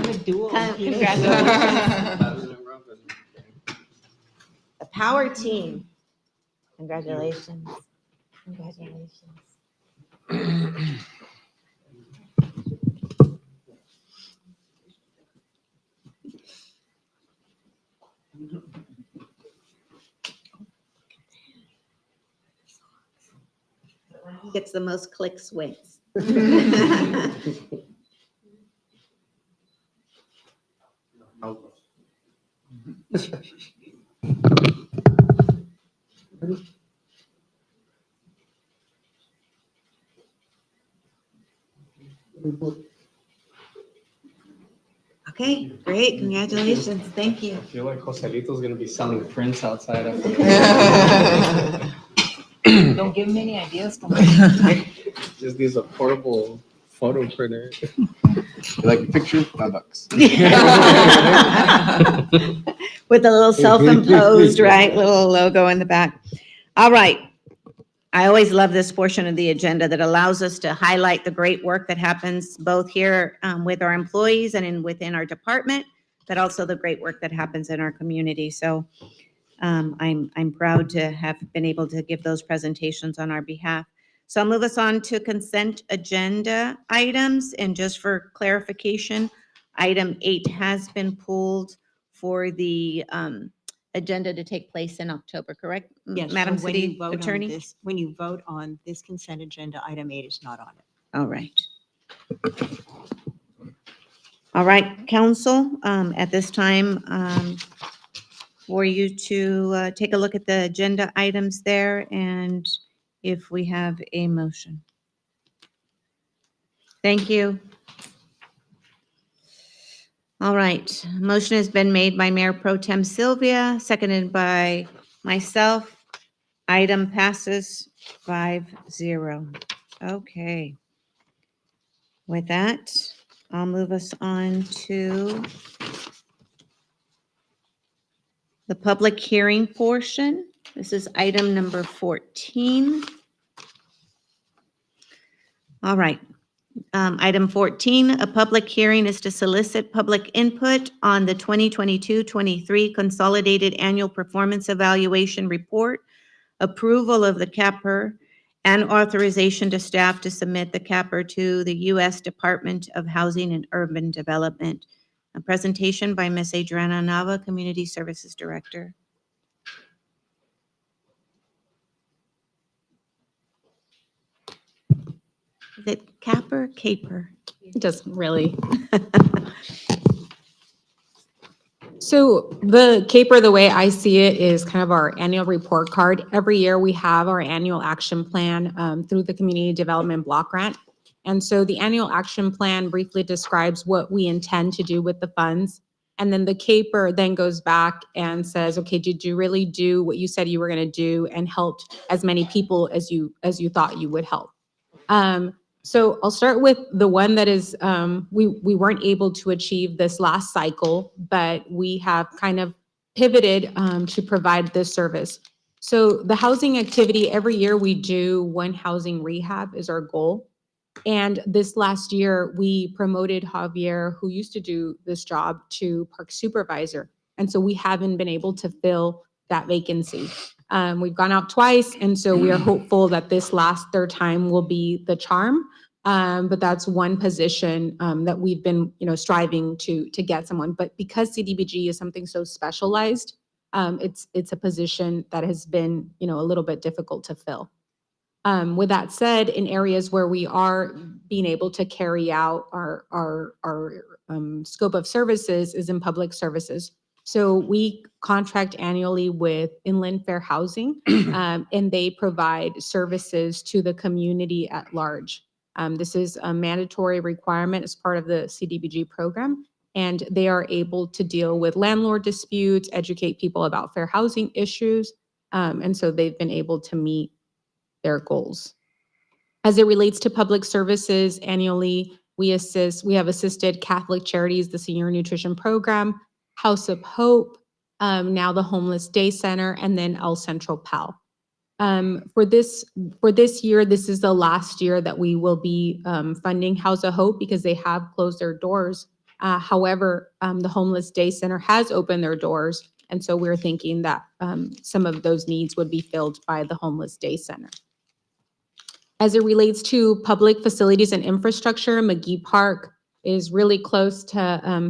Congratulations. The power team. Congratulations. Congratulations. Who gets the most clicks wins. Okay, great, congratulations, thank you. I feel like Joselito's gonna be selling prints outside after this. Don't give me any ideas. Just needs a portable photo printer. You like the picture? $5. With a little self-imposed, right, little logo in the back. All right. I always love this portion of the agenda that allows us to highlight the great work that happens both here with our employees and within our department, but also the great work that happens in our community. So I'm proud to have been able to give those presentations on our behalf. So I'll move us on to consent agenda items. And just for clarification, item 8 has been pulled for the agenda to take place in October, correct? Yes, so Madam when you City vote on Attorney? this, when you vote on this consent agenda, item 8 is not on it. All right. All right, council, at this time, for you to take a look at the agenda items there and if we have a motion. Thank you. All right, motion has been made by Mayor Pro Tem Sylvia, seconded by myself. Item passes 5-0. Okay. With that, I'll move us on to the public hearing portion. This is item number 14. All right. Item 14, a public hearing is to solicit public input on the 2022-23 Consolidated Annual Performance Evaluation Report, approval of the CAPR, and authorization to staff to submit the CAPR to the U.S. Department of Housing and Urban Development. A presentation by Ms. Adriana Nava, Community Services Director. Is it CAPR, CAPR? It doesn't really. So the CAPR, the way I see it, is kind of our annual report card. Every year we have our annual action plan through the Community Development Block Grant. And so the annual action plan briefly describes what we intend to do with the funds. And then the CAPR then goes back and says, okay, did you really do what you said you were going to do and helped as many people as you thought you would help? So I'll start with the one that is, we weren't able to achieve this last cycle, but we have kind of pivoted to provide this service. So the housing activity, every year we do one housing rehab is our goal. And this last year, we promoted Javier, who used to do this job, to park supervisor. And so we haven't been able to fill that vacancy. We've gone out twice, and so we are hopeful that this third time will be the charm. But that's one position that we've been, striving to get someone. But because CDBG is something so specialized, it's a position that has been, a little bit difficult to fill. With that said, in areas where we are being able to carry out our scope of services is in public services. So we contract annually with Inland Fair Housing, and they provide services to the community at large. This is a mandatory requirement as part of the CDBG program, and they are able to deal with landlord disputes, educate people about fair housing issues, and so they've been able to meet their goals. As it relates to public services, annually we have assisted Catholic Charities, the Senior Nutrition Program, House of Hope, now the Homeless Day Center, and then El Centro PAL. For this year, this is the last year that we will be funding House of Hope because they have closed their doors. However, the Homeless Day Center has opened their doors, and so we're thinking that some of those needs would be filled by the Homeless Day Center. As it relates to public facilities and infrastructure, McGee Park is really close to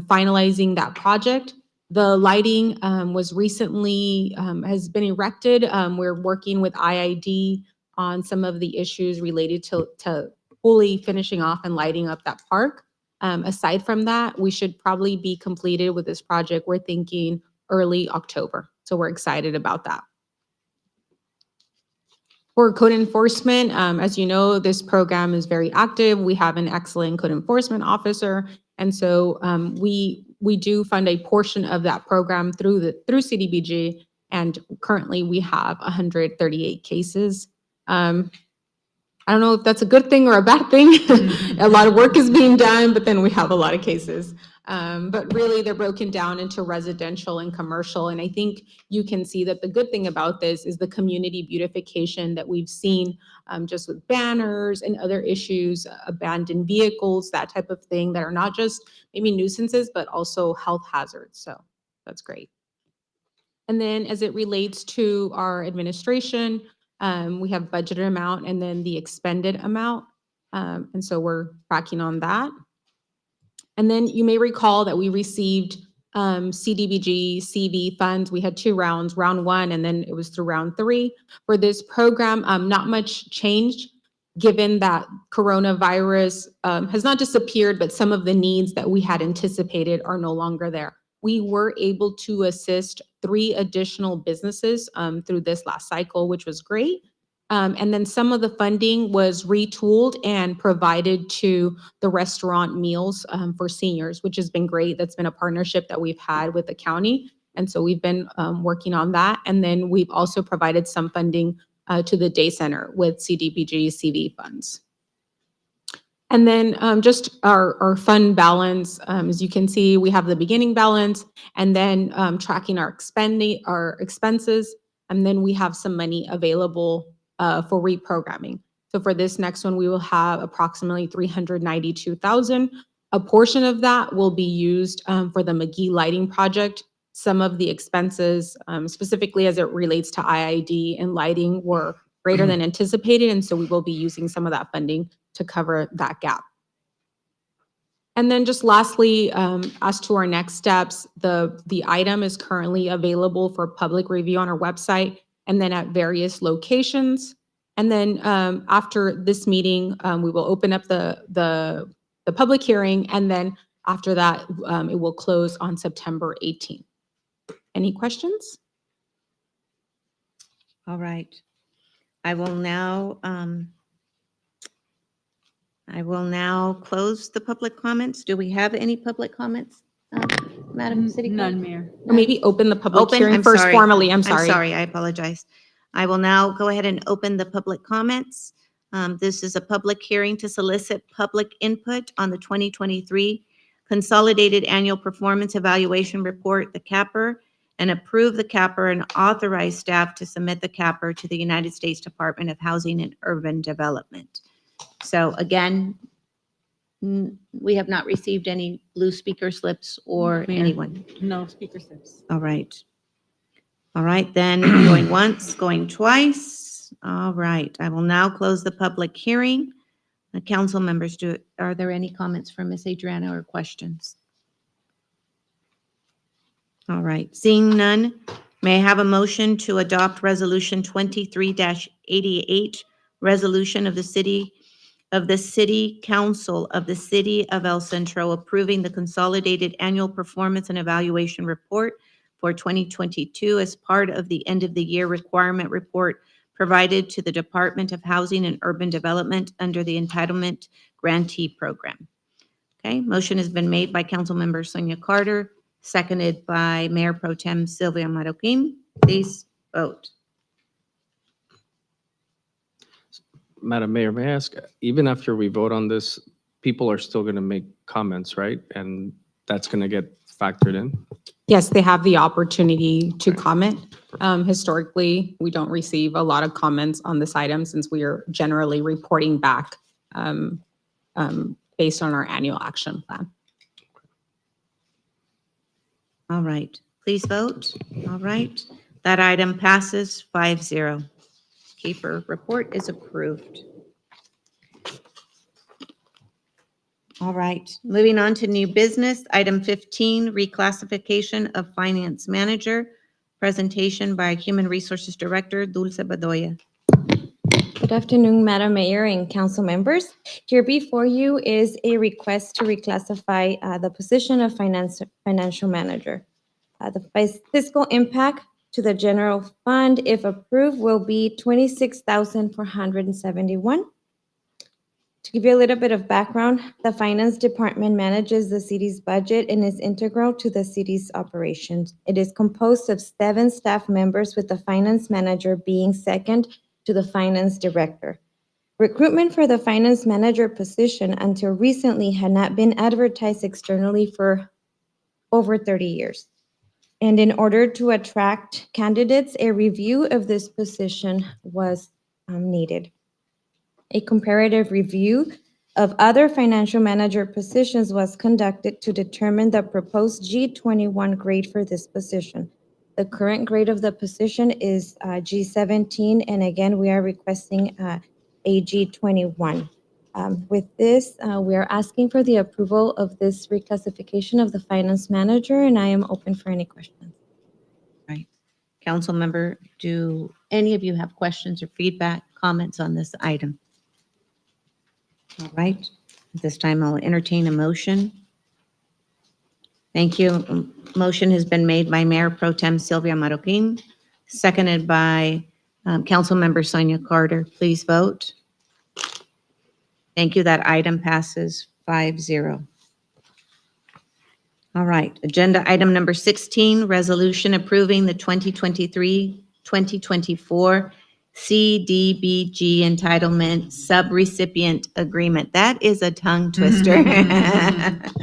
finalizing that project. The lighting was recently, has been erected. We're working with IID on some of the issues related to fully finishing off and lighting up that park. Aside from that, we should probably be completed with this project. We're thinking early October. So we're excited about that. For code enforcement, as you know, this program is very active. We have an excellent code enforcement officer, And so we do fund a portion of that program through CDBG, and currently we have 138 cases. I don't know if that's a good thing or a bad thing. A lot of work is being done, but then we have a lot of cases. But really, they're broken down into residential and commercial. And I think you can see that the good thing about this is the community beautification that we've seen just with banners and other issues, abandoned vehicles, that type of thing, that are not just maybe nuisances, but also health hazards. So that's great. And then as it relates to our administration, we have budgeted amount and then the expended amount. And so we're tracking on that. And then you may recall that we received CDBG, CV funds. We had 2 rounds, round 1, and then it was through round 3. For this program, not much changed given that coronavirus has not disappeared, but some of the needs that we had anticipated are no longer there. We were able to assist 3 additional businesses through this last cycle, which was great. And then some of the funding was retooled and provided to the restaurant meals for seniors, which has been great. That's been a partnership that we've had with the county. And so we've been working on that. And then we've also provided some funding to the day center with CDBG CV funds. And then just our fund balance, as you can see, we have the beginning balance, and then tracking our expenses, and then we have some money available for reprogramming. So for this next one, we will have approximately $392,000. A portion of that will be used for the McGee lighting project. Some of the expenses, specifically as it relates to IID and lighting, were greater than anticipated, and so we will be using some of that funding to cover that gap. And then just lastly, as to our next steps, the item is currently available for public review on our website and then at various locations. And then after this meeting, we will open up the public hearing, and then after that, it will close on September 18th. Any questions? All right. I will now close the public comments. Do we have any public comments, Madam City Clerk? None, Mayor. Or maybe open the public Open, hearing I'm first sorry. formally. I'm I'm sorry. sorry, I apologize. I will now go ahead and open the public comments. This is a public hearing to solicit public input on the 2023 Consolidated Annual Performance Evaluation Report, the CAPR, and approve the CAPR and authorize staff to submit the CAPR to the United States Department of Housing and Urban Development. So again, we have not received any blue speaker slips or Mayor. anyone. No speaker slips. All right. All right, then, going once, going twice. All right, I will now close the public hearing. The council members, are there any comments from Ms. Adriana or questions? All right, seeing none, may I have a motion to adopt Resolution 23-88, resolution of the City Council of the City of El Centro approving the Consolidated Annual Performance and Evaluation Report for 2022 as part of the end of the year requirement report provided to the Department of Housing and Urban Development under the Entitlement Grantee Program. Okay, motion has been made by Councilmember Sonia Carter, seconded by Mayor Pro Tem Sylvia Marroquin. Please vote. Madam Mayor, may I ask, even after we vote on this, people are still going to make comments, right? And that's going to get factored in? Yes, they have the opportunity to comment. Historically, we don't receive a lot of comments on this item since we are generally reporting back based on our annual action plan. All right, please vote. All right, that item passes 5-0. CAPR report is approved. All right, moving on to new business. Item 15, reclassification of finance manager. Presentation by Human Resources Director Dulce Bedoya. Good afternoon, Madam Mayor and council members. Here before you is a request to reclassify the position of financial manager. The fiscal impact to the general fund, if approved, will be $26,471. To give you a little bit of background, the finance department manages the city's budget and is integral to the city's operations. It is composed of 7 staff members, with the finance manager being second to the finance director. Recruitment for the finance manager position until recently had not been advertised externally for over 30 years. And in order to attract candidates, a review of this position was needed. A comparative review of other financial manager positions was conducted to determine the proposed G21 grade for this position. The current grade of the position is G17, and again, we are requesting a G21. With this, we are asking for the approval of this reclassification of the finance manager, and I am open for any questions. Right. Council member, do any of you have questions or feedback, comments on this item? All right. At this time, I'll entertain a motion. Thank you. Motion has been made by Mayor Pro Tem Sylvia Marroquin, seconded by Councilmember Sonia Carter. Please vote. Thank you. That item passes 5-0. All right. Agenda item number 16, resolution approving the 2023-2024 CDBG entitlement subrecipient agreement. That is a tongue twister.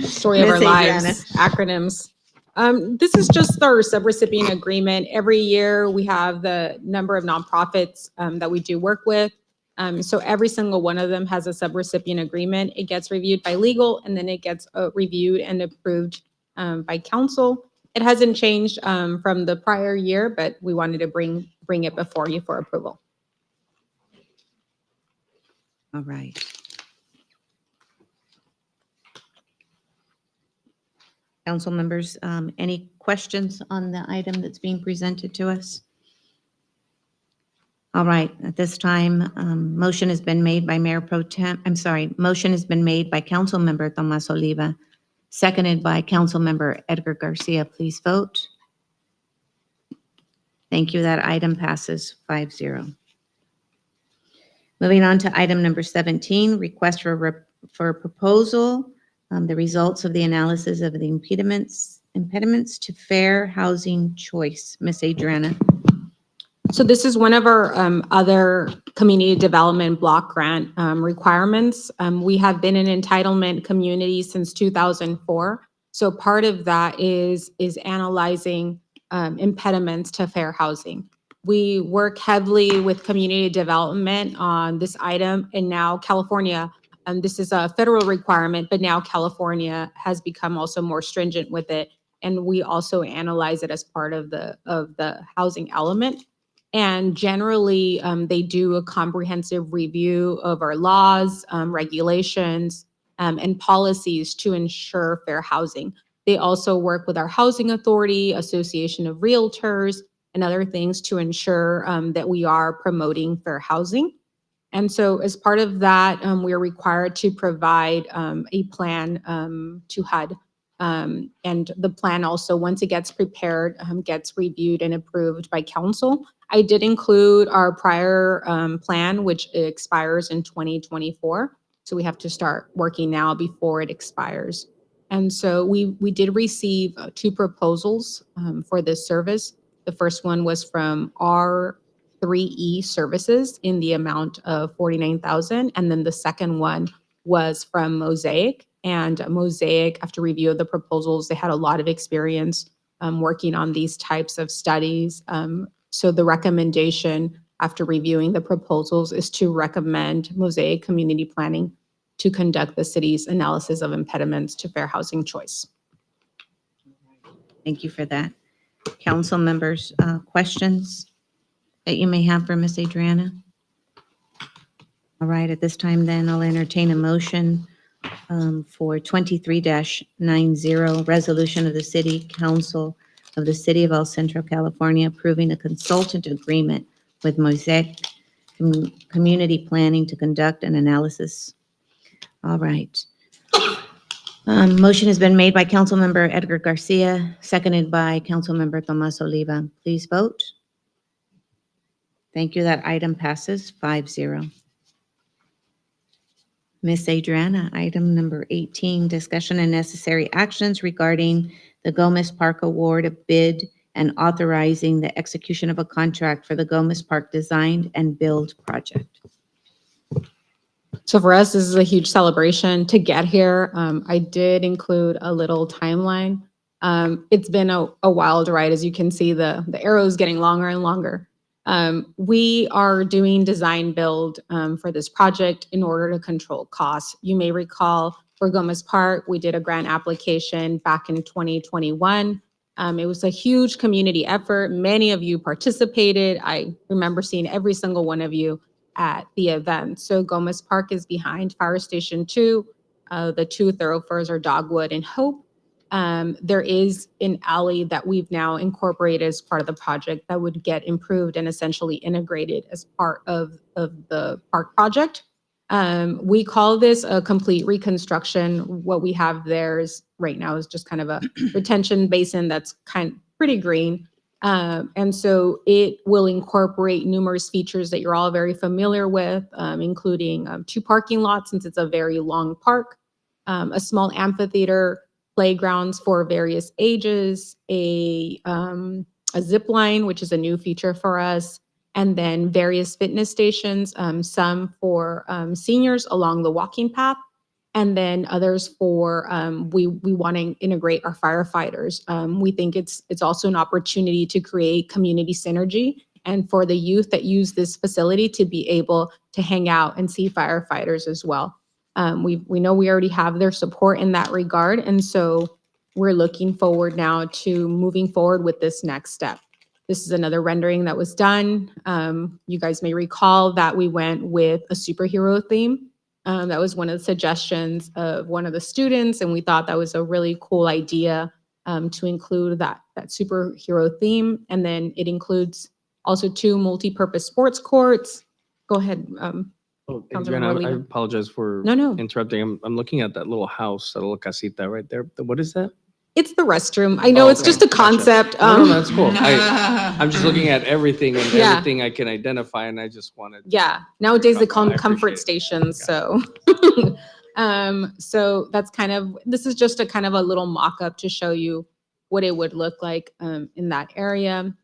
Story of our Miss Adriana. lives, acronyms. This is just our subrecipient agreement. Every year we have the number of nonprofits that we do work with. So every single one of them has a subrecipient agreement. It gets reviewed by legal, and then it gets reviewed and approved by council. It hasn't changed from the prior year, but we wanted to bring it before you for approval. All right. Council members, any questions on the item that's being presented to us? All right, at this time, motion has been made by motion has been made by Councilmember Tomas Oliva, seconded by Councilmember Edgar Garcia. Please vote. Thank you. That item passes 5-0. Moving on to item number 17, request for proposal, the results of the analysis of the impediments to fair housing choice. Ms. Adriana. So this is one of our other community development block grant requirements. We have been an entitlement community since 2004. So part of that is analyzing impediments to fair housing. We work heavily with community development on this item, and now California, this is a federal requirement, but now California has become also more stringent with it, and we also analyze it as part of the housing element. And generally, they do a comprehensive review of our laws, regulations, and policies to ensure fair housing. They also work with our housing authority, Association of Realtors, and other things to ensure that we are promoting fair housing. And so as part of that, we are required to provide a plan to HUD. And the plan also, once it gets prepared, gets reviewed and approved by council. I did include our prior plan, which expires in 2024. So we have to start working now before it expires. And so we did receive 2 proposals for this service. The first one was from R3E Services in the amount of $49,000. And then the second one was from Mosaic. And Mosaic, after review of the proposals, they had a lot of experience working on these types of studies. So the recommendation after reviewing the proposals is to recommend Mosaic Community Planning to conduct the city's analysis of impediments to fair housing choice. Thank you for that. Council members, questions that you may have for Ms. Adriana? All right, at this time then I'll entertain a motion for 23-90, resolution of the City Council of the City of El Centro, California, approving a consultant agreement with Mosaic Community Planning to conduct an analysis. All right. Motion has been made by Councilmember Edgar Garcia, seconded by Councilmember Tomas Oliva. Please vote. Thank you. That item passes 5-0. Miss Adriana, item number 18, discussion and necessary actions regarding the Gomez Park Award of bid and authorizing the execution of a contract for the Gomez Park Design and Build project. So for us, this is a huge celebration to get here. I did include a little timeline. It's been a wild ride. As you can see, the arrows getting longer and longer. We are doing design build for this project in order to control costs. You may recall for Gomez Park, we did a grant application back in 2021. It was a huge community effort. Many of you participated. I remember seeing every single one of you at the event. So Gomez Park is behind Fire Station 2. The two thoroughfares are Dogwood and Hope. There is an alley that we've now incorporated as part of the project that would get improved and essentially integrated as part of the park project. We call this a complete reconstruction. What we have there is right now is just kind of a retention basin that's pretty green. And so it will incorporate numerous features that you're all very familiar with, including 2 parking lots since it's a very long park, a small amphitheater, playgrounds for various ages, a zip line, which is a new feature for us, and then various fitness stations, some for seniors along the walking path, and then others for we want to integrate our firefighters. We think it's also an opportunity to create community synergy and for the youth that use this facility to be able to hang out and see firefighters as well. We know we already have their support in that regard, and so we're looking forward now to moving forward with this next step. This is another rendering that was done. You guys may recall that we went with a superhero theme. That was one of the suggestions of one of the students, and we thought that was a really cool idea to include that superhero theme. And then it includes also 2 multi-purpose sports courts. Go ahead. Councilman Adriana, I Molina. apologize for No. interrupting. I'm looking at that little house, that little casita right there. What is that? It's the restroom. I know it's okay. just a Gotcha. concept. No, that's cool. I'm just looking at everything and Yeah. everything I can identify, and I just wanted. Yeah, nowadays they call I them comfort appreciate stations, so. So that's this is just a kind of a little mock-up to show you what it would look like in that area.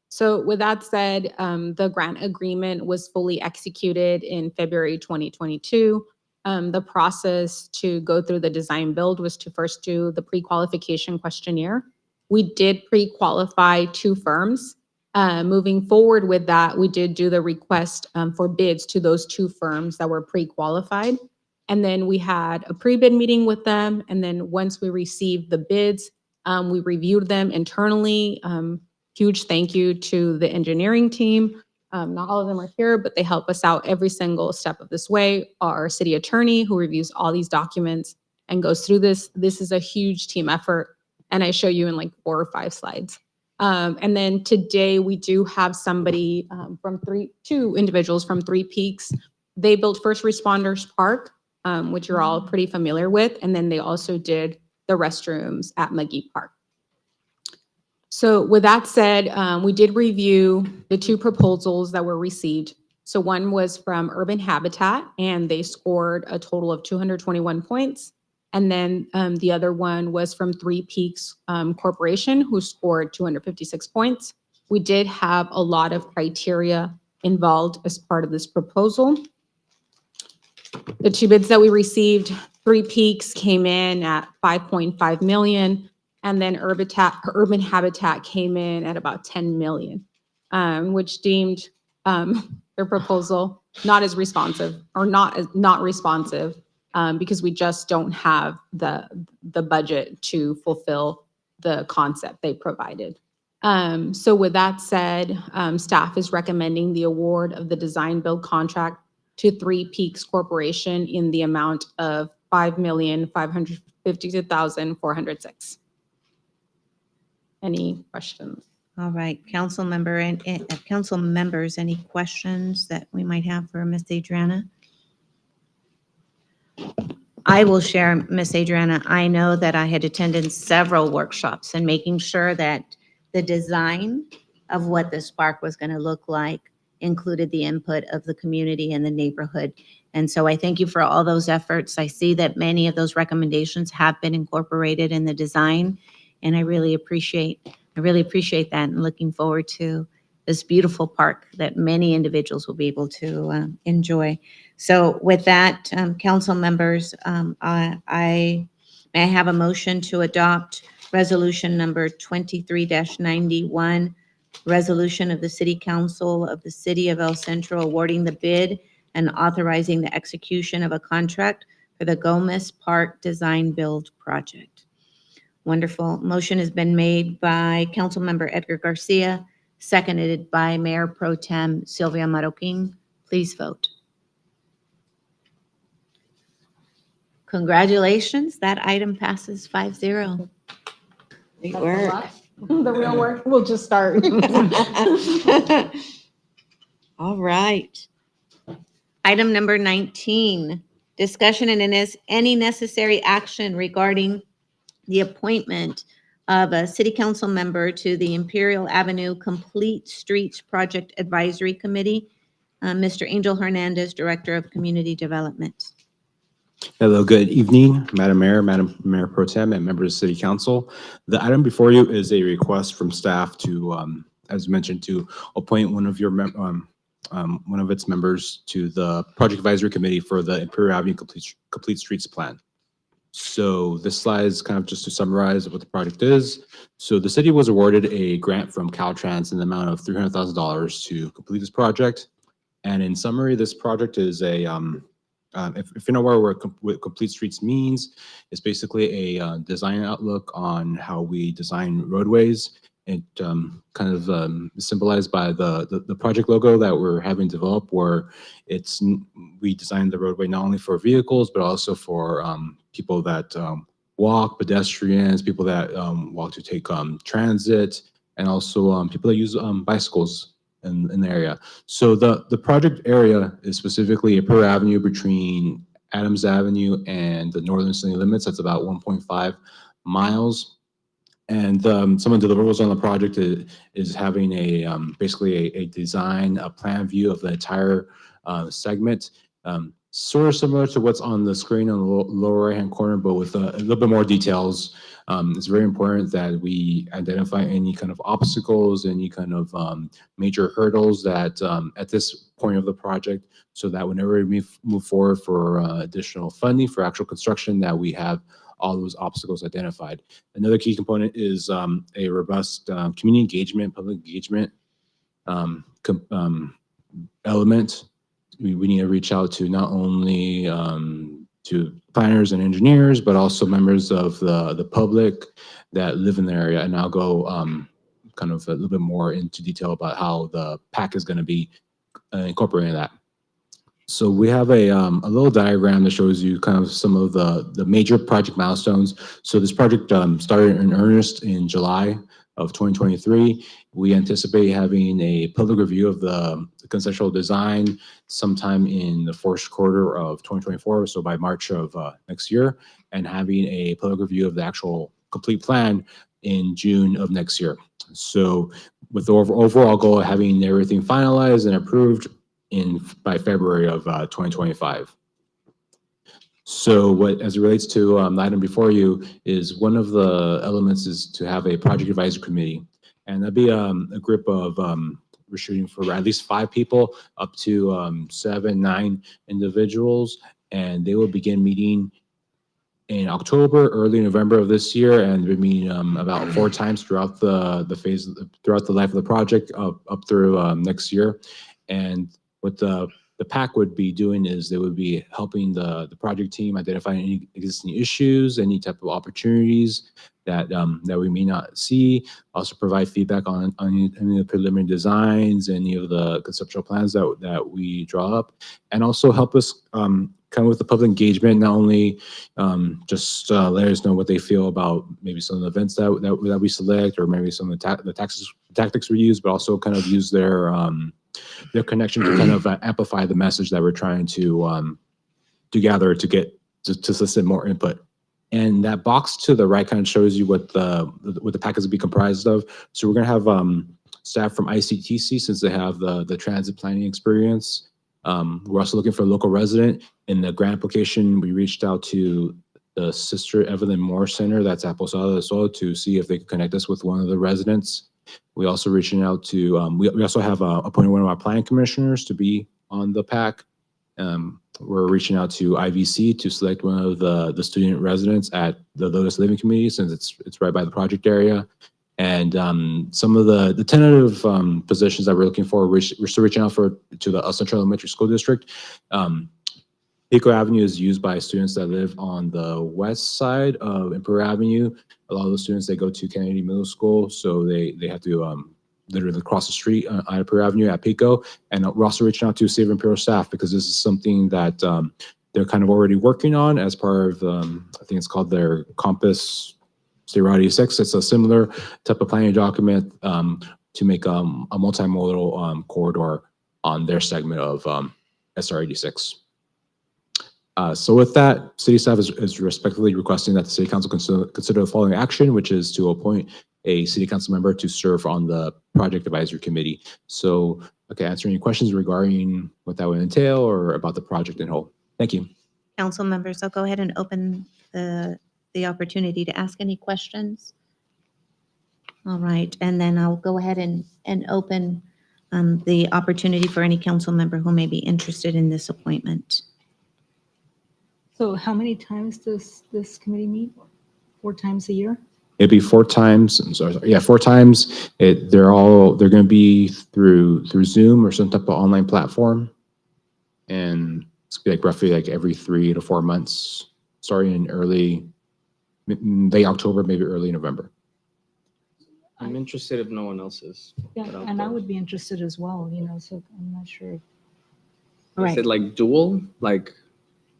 So with that said, the grant agreement was fully executed in February 2022. The process to go through the design build was to first do the pre-qualification questionnaire. We did pre-qualify 2 firms. Moving forward with that, we did do the request for bids to those 2 firms that were pre-qualified. And then we had a pre-bid meeting with them. And then once we received the bids, we reviewed them internally. Huge thank you to the engineering team. Not all of them are here, but they help us out every single step of this way. Our city attorney who reviews all these documents and goes through this. This is a huge team effort. And I show you in like 4 or 5 slides. And then today we do have somebody from 2 individuals from 3 Peaks. They built First Responders Park, which you're all pretty familiar with. And then they also did the restrooms at McGee Park. So with that said, we did review the 2 proposals that were received. So one was from Urban Habitat, and they scored a total of 221 points. And then the other one was from 3 Peaks Corporation, who scored 256 points. We did have a lot of criteria involved as part of this proposal. The 2 bids that we received, 3 Peaks came in at 5.5 million, and then Urban Habitat came in at about 10 million, which deemed their proposal not as responsive, or not responsive, because we just don't have the budget to fulfill the concept they provided. So with that said, staff is recommending the award of the design build contract to 3 Peaks Corporation in the amount of $5,552,406. Any questions? All right, council members, any questions that we might have for Ms. Adriana? I will share, Ms. Adriana, I know that I had attended several workshops and making sure that the design of what this park was going to look like included the input of the community and the neighborhood. And so I thank you for all those efforts. I see that many of those recommendations have been incorporated in the design, and I really appreciate that, and looking forward to this beautiful park that many individuals will be able to enjoy. So with that, council members, may I have a motion to adopt resolution number 23-91, resolution of the City Council of the City of El Centro awarding the bid and authorizing the execution of a contract for the Gomez Park Design Build Project. Wonderful. Motion has been made by Councilmember Edgar Garcia, seconded by Mayor Pro Tem Sylvia Marroquin. Please vote. Congratulations, that item passes 5-0. Great work. The real work will just start. All right. Item number 19, discussion and any necessary action regarding the appointment of a city council member to the Imperial Avenue Complete Streets Project Advisory Committee. Mr. Angel Hernandez, Director of Community Development. Hello, good evening, Madam Mayor, Madam Mayor Pro Tem, and members of City Council. The item before you is a request from staff to, as mentioned, to appoint one of its members to the Project Advisory Committee for the Imperial Avenue Complete Streets Plan. So this slide is kind of just to summarize what the project is. So the city was awarded a grant from Caltrans in the amount of $300,000 to complete this project. And in summary, this project is a, if you know what complete streets means, it's basically a design outlook on how we design roadways. It kind of symbolized by the project logo that we're having developed, where we designed the roadway not only for vehicles, but also for people that walk, pedestrians, people that walk to take transit, and also people that use bicycles in the area. So the project area is specifically Imperial Avenue between Adams Avenue and the northern city limits. That's about 1.5 miles. And some of the deliverables on the project is having basically a design, a plan view of the entire segment. Sort of similar to what's on the screen on the lower right-hand corner, but with a little bit more details. It's very important that we identify any kind of obstacles, any kind of major hurdles that at this point of the project, so that whenever we move forward for additional funding for actual construction, that we have all those obstacles identified. Another key component is a robust community engagement, public engagement element. We need to reach out to not only to planners and engineers, but also members of the public that live in the area. And I'll go kind of a little bit more into detail about how the PAC is going to be incorporating that. So we have a little diagram that shows you kind of some of the major project milestones. So this project started in earnest in July of 2023. We anticipate having a public review of the conceptual design sometime in the first quarter of 2024, so by March of next year, and having a public review of the actual complete plan in June of next year. So with the overall goal of having everything finalized and approved by February of 2025. So as it relates to the item before you, is one of the elements is to have a project advisory committee. And that'd be a group of, we're shooting for at least 5 people, up to 7, 9 individuals. And they will begin meeting in October, early November of this year, and we're meeting about 4 times throughout the phase, throughout the life of the project, up through next year. And what the PAC would be doing is they would be helping the project team identify any existing issues, any type of opportunities that we may not see. Also provide feedback on any of the preliminary designs, any of the conceptual plans that we draw up, and also help us come with the public engagement. Not only just let us know what they feel about maybe some of the events that we select, or maybe some of the tactics we use, but also kind of use their connection to kind of amplify the message that we're trying to gather to get to solicit more input. And that box to the right kind of shows you what the package will be comprised of. So we're going to have staff from ICTC, since they have the transit planning experience, We're also looking for a local resident. In the grant application, we reached out to the Sister Evelyn Moore Center that's at Posada del Sol to see if they could connect us with one of the residents. We also reaching out to, we also have appointed one of our planning commissioners to be on the PAC. We're reaching out to IVC to select one of the student residents at the Lotus Living Community, since it's right by the project area. And some of the tentative positions that we're looking for, we're still reaching out to the Central Elementary School District. Pico Avenue is used by students that live on the west side of Emperor Avenue. A lot of the students, they go to Kennedy Middle School, so they have to literally cross the street on Emperor Avenue at Pico. And we're also reaching out to Save Imperial staff, because this is something that they're kind of already working on as part of, I think it's called their Compass State Route 86. It's a similar type of planning document to make a multimodal corridor on their segment of SR 86. So with that, city staff is respectfully requesting that the city council consider the following action, which is to appoint a city council member to serve on the project advisory committee. So I can answer any questions regarding what that would entail or about the project in whole. Thank you. Council members, I'll go ahead and open the opportunity to ask any questions. All right, and then I'll go ahead and open the opportunity for any council member who may be interested in this appointment. So how many times does this committee meet? 4 times a year? It'd be 4 times. I'm sorry. Yeah, 4 times. They're going to be through Zoom or some type of online platform, and it's like roughly like every 3 to 4 months, starting in late October, maybe early November. I'm interested if no one else is. Yeah, and I would be interested as well, so I'm not sure. Is it like dual? Like,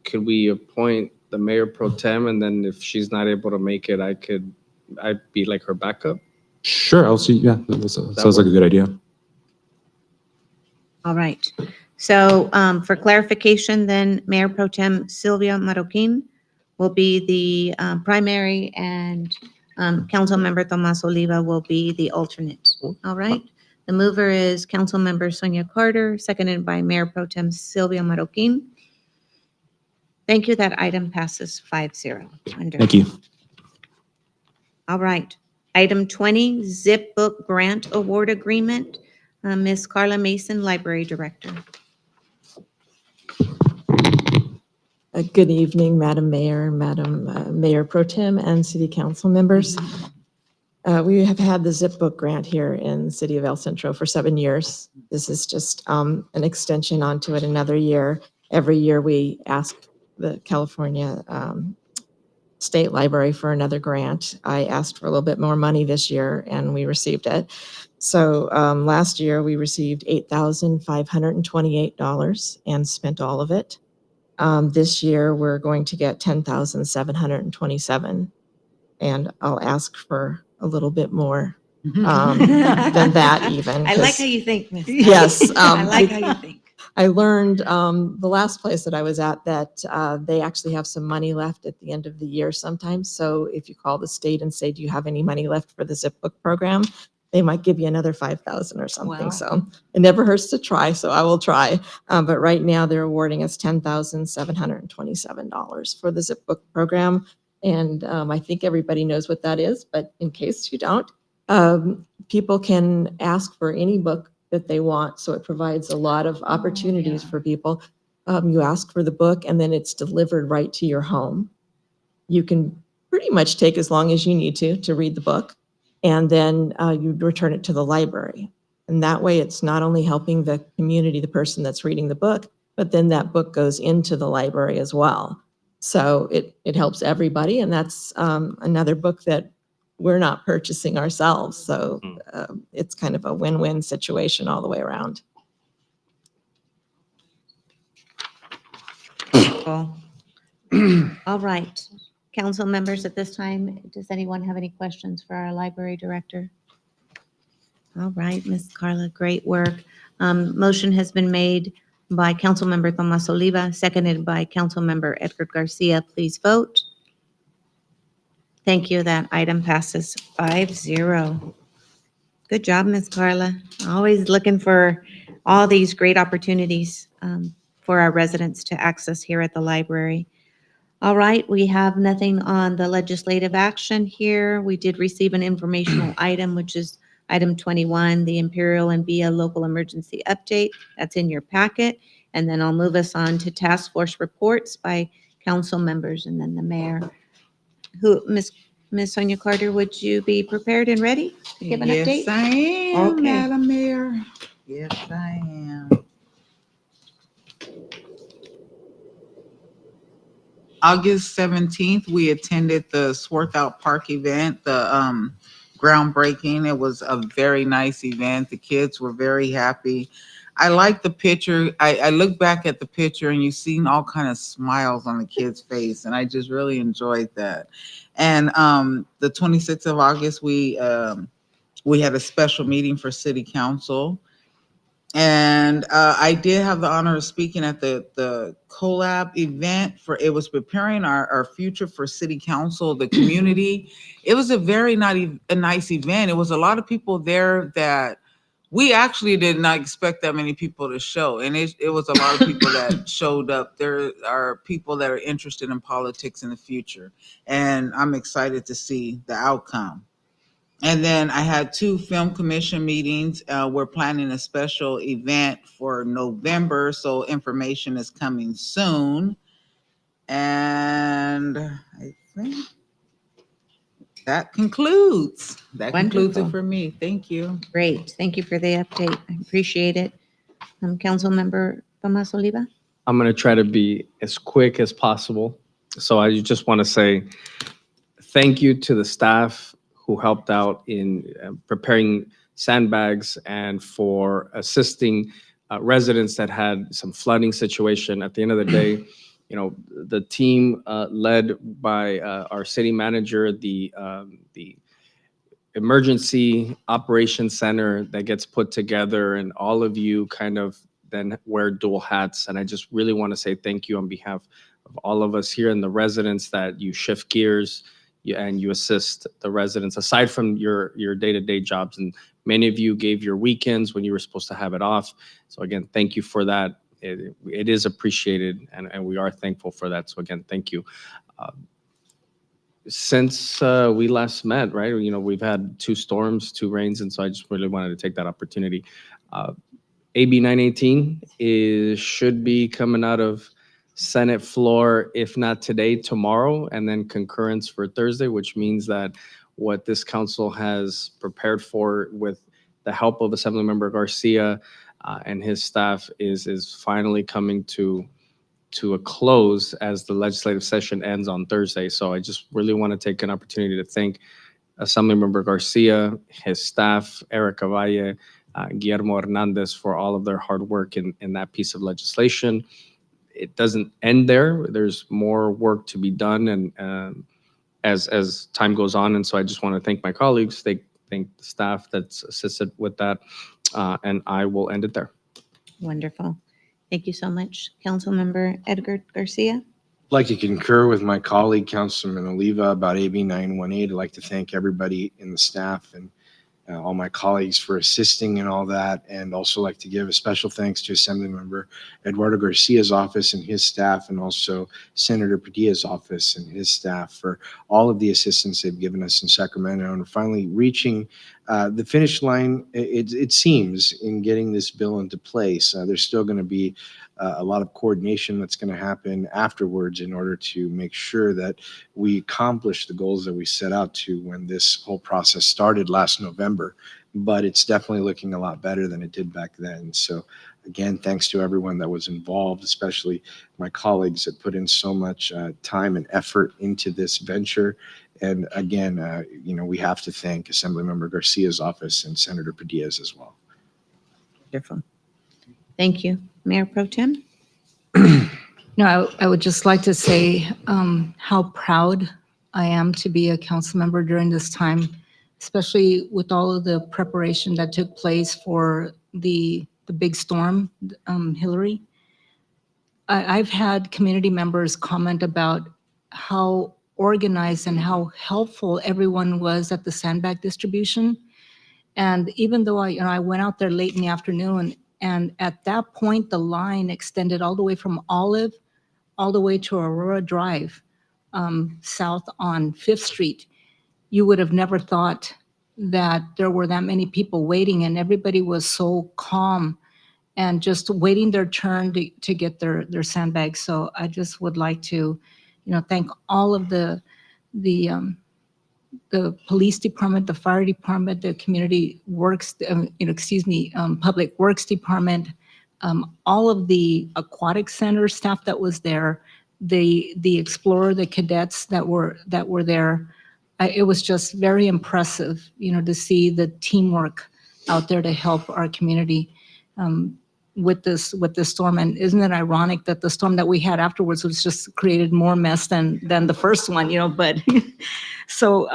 could we appoint the mayor pro tem, and then if she's not able to make it, I'd be like her backup? Sure, I'll see. Yeah, that sounds like a good idea. All right. So for clarification, then Mayor Pro Tem Sylvia Marroquin will be the primary, and Councilmember Tomas Oliva will be the alternate. All right. The mover is Councilmember Sonia Carter, seconded by Mayor Pro Tem Sylvia Marroquin. Thank you. That item passes 5-0. Thank you. All right. Item 20, Zip Book Grant Award Agreement. Ms. Carla Mason, Library Director. Good evening, Madam Mayor, Madam Mayor Pro Tem, and City Council members. We have had the Zip Book grant here in the City of El Centro for 7 years. This is just an extension onto it another year. Every year we ask the California State Library for another grant. I asked for a little bit more money this year, and we received it. So last year we received $8,528 and spent all of it. This year we're going to get $10,727, and I'll ask for a little bit more than that even. I like how you think, Ms. Yes. I like how you think. I learned the last place that I was at that they actually have some money left at the end of the year sometimes. So if you call the state and say, do you have any money left for the Zip Book program? They might give you another $5,000 or something. Wow. So it never hurts to try. So I will try. But right now they're awarding us $10,727 for the Zip Book program. And I think everybody knows what that is, but in case you don't, people can ask for any book that they want. So it provides a lot of opportunities for people. You ask for the book and then it's delivered right to your home. You can pretty much take as long as you need to read the book, and then you return it to the library. And that way it's not only helping the community, the person that's reading the book, but then that book goes into the library as well. So it helps everybody. And that's another book that we're not purchasing ourselves. So it's kind of a win-win situation all the way around. Cool. All right. Council members, at this time, does anyone have any questions for our library director? All right, Ms. Carla, great work. Motion has been made by Councilmember Tomas Oliva, seconded by Councilmember Edgar Garcia. Please vote. Thank you. That item passes 5-0. Good job, Ms. Carla. Always looking for all these great opportunities for our residents to access here at the library. All right, we have nothing on the legislative action here. We did receive an informational item, which is item 21, the Imperial and Via Local Emergency Update. That's in your packet. And then I'll move us on to task force reports by council members and then the mayor. Miss Sonia Carter, would you be prepared and ready to give an update? Yes, I am, Okay. Madam Mayor. Yes, I am. August 17th, we attended the Swarthout Park event, the groundbreaking. It was a very nice event. The kids were very happy. I like the picture. I look back at the picture and you've seen all kind of smiles on the kids' face, and I just really enjoyed that. And the 26th of August, we had a special meeting for City Council. And I did have the honor of speaking at the collab event it was preparing our future for city council, the community. It was a very nice event. It was a lot of people there that we actually did not expect that many people to show. And it was a lot of people that showed up. There are people that are interested in politics in the future. And I'm excited to see the outcome. And then I had 2 film commission meetings. We're planning a special event for November, so information is coming soon. And I think that concludes. That concludes it Wonderful. for me. Thank you. Great. Thank you for the update. I appreciate it. Councilmember Tomas Oliva? I'm going to try to be as quick as possible. So I just want to say thank you to the staff who helped out in preparing sandbags and for assisting residents that had some flooding situation. At the end of the day, the team led by our city manager, the emergency operations center that gets put together, and all of you kind of then wear dual hats. And I just really want to say thank you on behalf of all of us here and the residents that you shift gears and you assist the residents aside from your day-to-day jobs. And many of you gave your weekends when you were supposed to have it off. So again, thank you for that. It is appreciated, and we are thankful for that. So again, thank you. Since we last met, right, we've had 2 storms, 2 rains, and so I just really wanted to take that opportunity. AB 918 should be coming out of Senate floor, if not today, tomorrow, and then concurrence for Thursday, which means that what this council has prepared for with the help of Assemblymember Garcia and his staff is finally coming to a close as the legislative session ends on Thursday. So I just really want to take an opportunity to thank Assemblymember Garcia, his staff, Erica Valle, Guillermo Hernandez for all of their hard work in that piece of legislation. It doesn't end there. There's more work to be done, and as time goes on. And so I just want to thank my colleagues, thank the staff that's assisted with that, and I will end it there. Wonderful. Thank you so much. Councilmember Edgar Garcia? I'd like to concur with my colleague, Councilman Oliva, about AB 918. I'd like to thank everybody in the staff and all my colleagues for assisting in all that, and also like to give a special thanks to Assemblymember Eduardo Garcia's office and his staff, and also Senator Padilla's office and his staff for all of the assistance they've given us in Sacramento, and finally reaching the finish line, it seems, in getting this bill into place. There's still going to be a lot of coordination that's going to happen afterwards in order to make sure that we accomplish the goals that we set out to when this whole process started last November. But it's definitely looking a lot better than it did back then. So again, thanks to everyone that was involved, especially my colleagues that put in so much time and effort into this venture. And again, we have to thank Assemblymember Garcia's office and Senator Padilla's as well. Wonderful. Thank you. Mayor Pro Tem? I would just like to say how proud I am to be a council member during this time, especially with all of the preparation that took place for the big storm, Hillary. I've had community members comment about how organized and how helpful everyone was at the sandbag distribution. And even though I went out there late in the afternoon And at that point, the line extended all the way from Olive all the way to Aurora Drive, south on Fifth Street. You would have never thought that there were that many people waiting, and everybody was so calm and just waiting their turn to get their sandbags. So I just would like to, thank all of the police department, the fire department, the community works, public works department, all of the aquatic center staff that was there, the explorer, the cadets that were there. It was just very impressive, to see the teamwork out there to help our community with this storm. And isn't it ironic that the storm that we had afterwards was just created more mess than the first one, but so,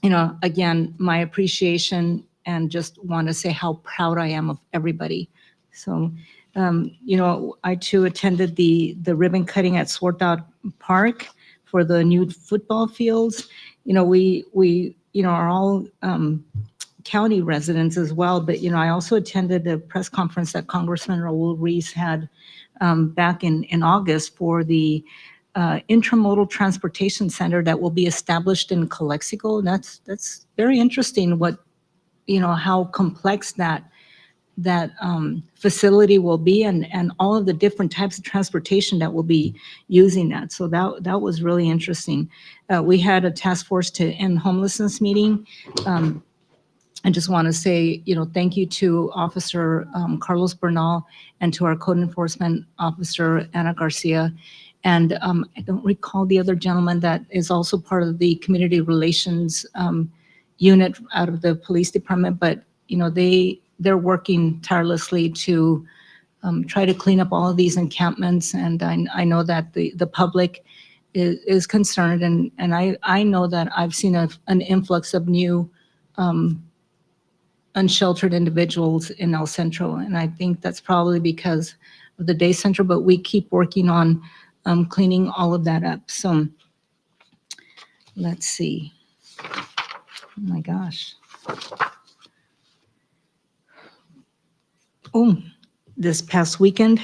again, my appreciation, and just want to say how proud I am of everybody. So, I too attended the ribbon cutting at Swarthout Park for the new football fields. We are all county residents as well, but, I also attended a press conference that Congressman Raul Ruiz had back in August for the intermodal transportation center that will be established in Calexico. That's very interesting. How complex that facility will be, and all of the different types of transportation that will be using that. So that was really interesting. We had a task force to end homelessness meeting. I just want to say, thank you to Officer Carlos Bernal and to our code enforcement officer, Ana Garcia. And I don't recall the other gentleman that is also part of the community relations unit out of the police department, but they're working tirelessly to try to clean up all of these encampments. And I know that the public is concerned, and I know that I've seen an influx of new unsheltered individuals in El Centro, and I think that's probably because of the day center, but we keep working on cleaning all of that up. So let's see. Oh my gosh. Oh, this past weekend,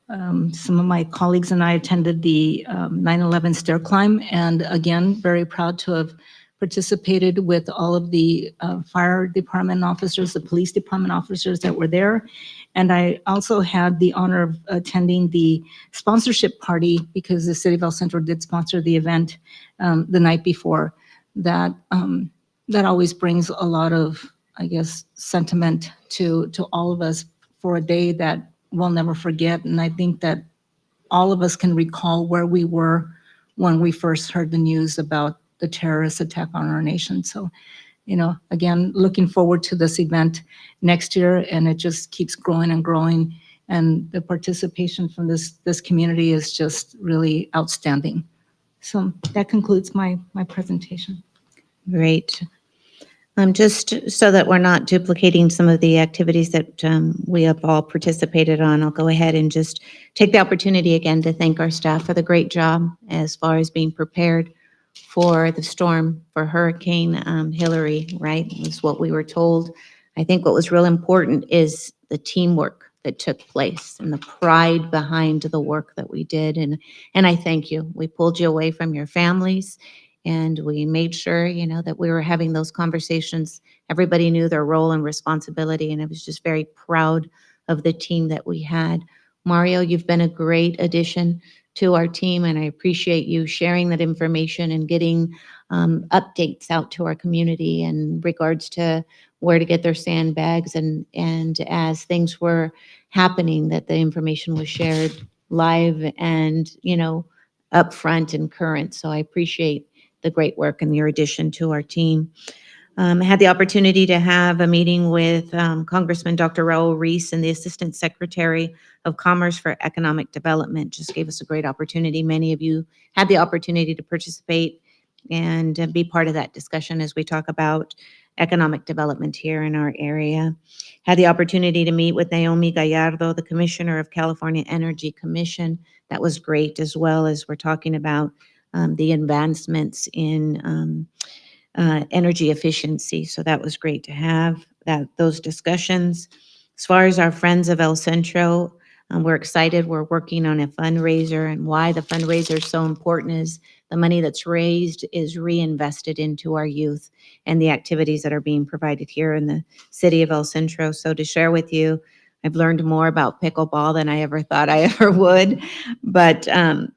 some of my colleagues and I attended the 9/11 stair climb, and again, very proud to have participated with all of the fire department officers, the police department officers that were there. And I also had the honor of attending the sponsorship party, because the city of El Centro did sponsor the event the night before. That always brings a lot of, I guess, sentiment to all of us for a day that we'll never forget. And I think that all of us can recall where we were when we first heard the news about the terrorist attack on our nation. So, again, looking forward to this event next year, and it just keeps growing and growing. And the participation from this community is just really outstanding. So that concludes my presentation. Great. Just so that we're not duplicating some of the activities that we have all participated on, I'll go ahead and just take the opportunity again to thank our staff for the great job as far as being prepared for the storm, for Hurricane Hillary, right? Is what we were told. I think what was real important is the teamwork that took place and the pride behind the work that we did. And I thank you. We pulled you away from your families, and we made sure, that we were having those conversations. Everybody knew their role and responsibility, and I was just very proud of the team that we had. Mario, you've been a great addition to our team, and I appreciate you sharing that information and getting updates out to our community in regards to where to get their sandbags, and as things were happening, that the information was shared live and, upfront and current. So I appreciate the great work and your addition to our team. I had the opportunity to have a meeting with Congressman Dr. Raul Ruiz and the Assistant Secretary of Commerce for Economic Development. Just gave us a great opportunity. Many of you had the opportunity to participate and be part of that discussion as we talk about economic development here in our area. Had the opportunity to meet with Naomi Gallardo, the Commissioner of California Energy Commission. That was great, as well as we're talking about the advancements in energy efficiency. So that was great to have those discussions. As far as our friends of El Centro, we're excited. We're working on a fundraiser, and why the fundraiser is so important is the money that's raised is reinvested into our youth and the activities that are being provided here in the city of El Centro. So to share with you, I've learned more about pickleball than I ever thought I ever would. But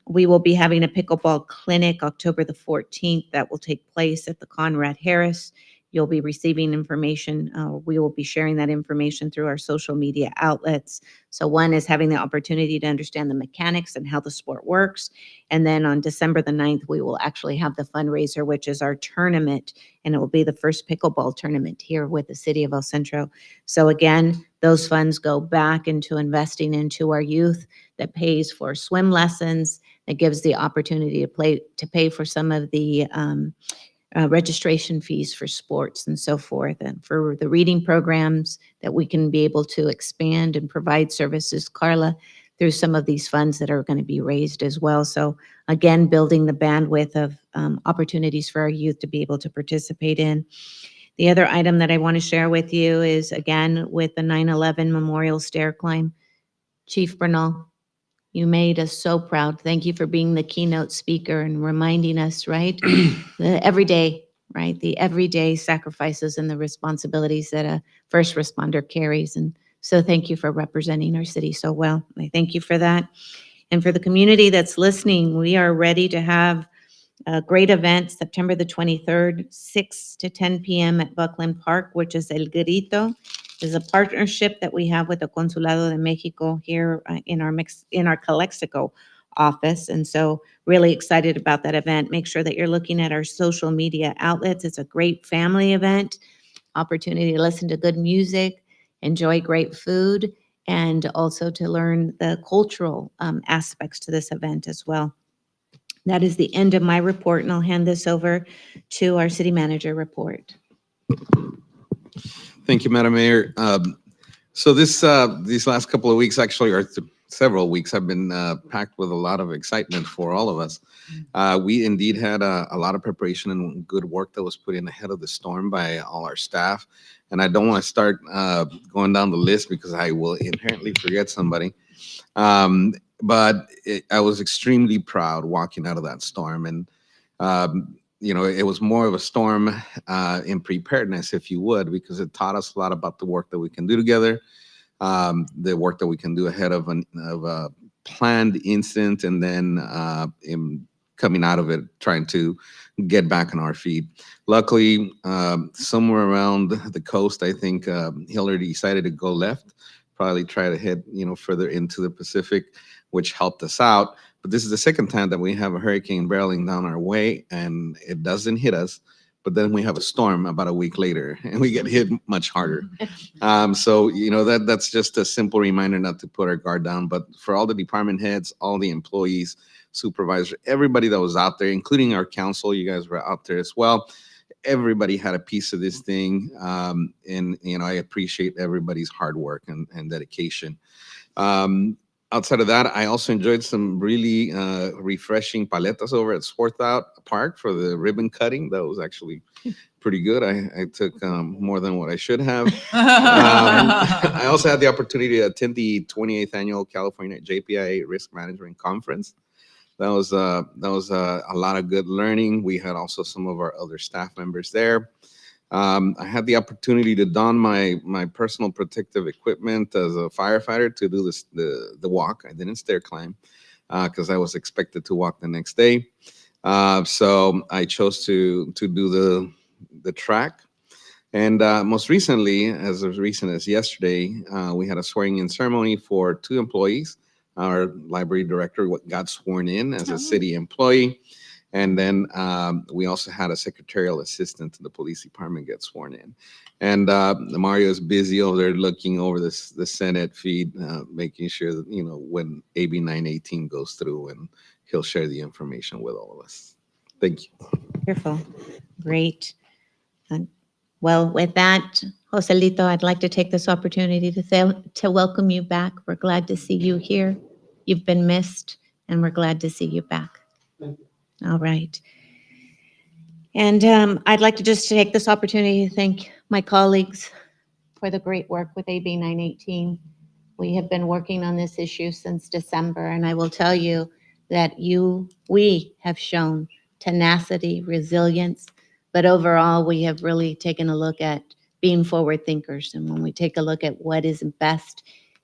we will be having a pickleball clinic October the 14th that will take place at the Conrad Harris. You'll be receiving information. We will be sharing that information through our social media outlets. So one is having the opportunity to understand the mechanics and how the sport works. And then on December the 9th, we will actually have the fundraiser, which is our tournament. And it will be the first pickleball tournament here with the city of El Centro. So again, those funds go back into investing into our youth, that pays for swim lessons, that gives the opportunity to pay for some of the registration fees for sports and so forth, and for the reading programs that we can be able to expand and provide services, Carla, through some of these funds that are going to be raised as well. So again, building the bandwidth of opportunities for our youth to be able to participate in. The other item that I want to share with you is, again, with the 9/11 Memorial Stair Climb. Chief Bernal, you made us so proud. Thank you for being the keynote speaker and reminding us, right? The everyday, right? The everyday sacrifices and the responsibilities that a first responder carries. And so thank you for representing our city so well. I thank you for that. And for the community that's listening, we are ready to have a great event, September the 23rd, 6 to 10 p.m. at Buckland Park, which is El Grito. Is a partnership that we have with the Consulado de Mexico here in our Calexico office. And so really excited about that event. Make sure that you're looking at our social media outlets. It's a great family event, opportunity to listen to good music, enjoy great food, and also to learn the cultural aspects to this event as well. That is the end of my report, and I'll hand this over to our city manager report. Thank you, Madam Mayor. So these last couple of weeks, actually, or several weeks, have been packed with a lot of excitement for all of us. We indeed had a lot of preparation and good work that was put in ahead of the storm by all our staff. And I don't want to start going down the list because I will inherently forget somebody. But I was extremely proud walking out of that storm. And it was more of a storm in preparedness, if you would, because it taught us a lot about the work that we can do together, the work that we can do ahead of a planned incident, and then in coming out of it, trying to get back on our feet. Luckily, somewhere around the coast, I think Hillary decided to go left, probably try to head further into the Pacific, which helped us out. But this is the second time that we have a hurricane barreling down our way, and it doesn't hit us. But then we have a storm about a week later, and we get hit much harder. So that's just a simple reminder not to put our guard down. But for all the department heads, all the employees, supervisors, everybody that was out there, including our council, you guys were out there as well. Everybody had a piece of this thing, and I appreciate everybody's hard work and dedication. Outside of that, I also enjoyed some really refreshing paletas over at Swarthout Park for the ribbon cutting. That was actually pretty good. I took more than what I should have. I also had the opportunity to attend the 28th annual California JPIA Risk Management Conference. That was a lot of good learning. We had also some of our other staff members there. I had the opportunity to don my personal protective equipment as a firefighter to do the walk. I didn't stair climb because I was expected to walk the next day. So I chose to do the track. And most recently, as recent as yesterday, we had a swearing-in ceremony for 2 employees. Our library director got sworn in as a city employee. And then we also had a secretarial assistant to the police department get sworn in. And Mario is busy over there looking over the Senate feed, making sure that, when AB 918 goes through, and he'll share the information with all of us. Thank you. Wonderful. Great. Well, with that, Joselito, I'd like to take this opportunity to welcome you back. We're glad to see you here. You've been missed, and we're glad to see you back. All right. And I'd like to just take this opportunity to thank my colleagues, for the great work with AB 918. We have been working on this issue since December, and I will tell you that we have shown tenacity, resilience, but overall, we have really taken a look at being forward thinkers. And when we take a look at what is best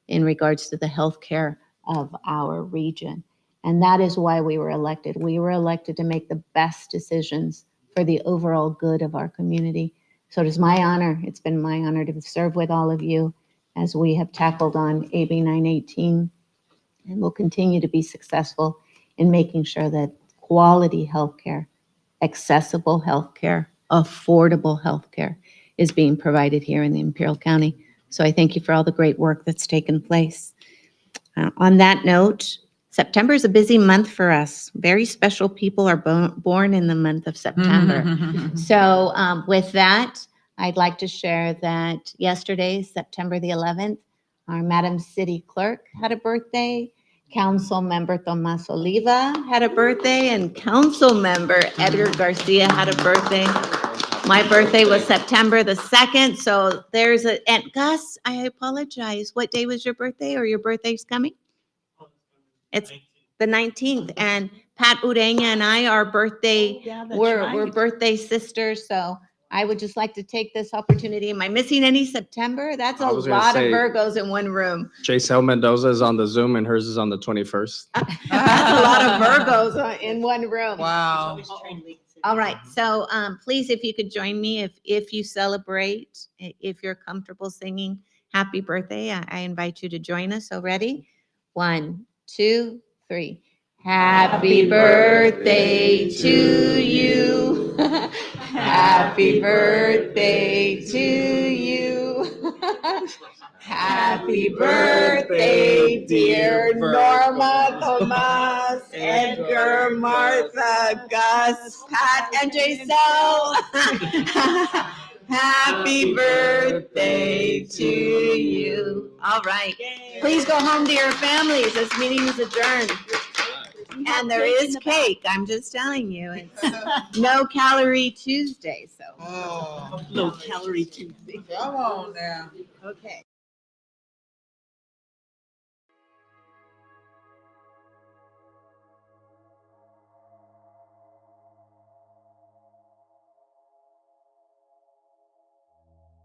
in regards to the healthcare of our region, and that is why we were elected. We were elected to make the best decisions for the overall good of our community. So it is my honor, it's been my honor to serve with all of you as we have tackled on AB 918, and will continue to be successful in making sure that quality healthcare, accessible healthcare, affordable healthcare is being provided here in the Imperial County. So I thank you for all the great work that's taken place. On that note, September is a busy month for us. Very special people are born in the month of September. So with that, I'd like to share that yesterday, September the 11th, our Madam City Clerk had a birthday. Council Member Tomas Oliva had a birthday, and Council Member Edgar Garcia had a birthday. My birthday was September the 2nd, so and Gus, I apologize. What day was your birthday, or your birthday's coming? It's the 19th, and Pat Ureña and I are we're birthday sisters, so I would just like to take this opportunity. Am I missing any September? That's a I was gonna lot of say- Virgos in one room. Giselle Mendoza is on the Zoom and hers is on the 21st. That's a lot of Virgos in one room. Wow. All right, so please, if you could join me, if you celebrate, if you're comfortable singing happy birthday, I invite you to join us. So ready? 1, 2, 3. Happy birthday to you. Happy birthday to you. Happy birthday, dear Norma, Tomas, Edgar, Martha, Gus, Pat, and Giselle. Happy birthday to you. All right. Please go home to your families. This meeting is adjourned. And there is cake. I'm just telling you. It's no calorie Tuesday, so. Oh. Low calorie Tuesday. Come on now. Okay.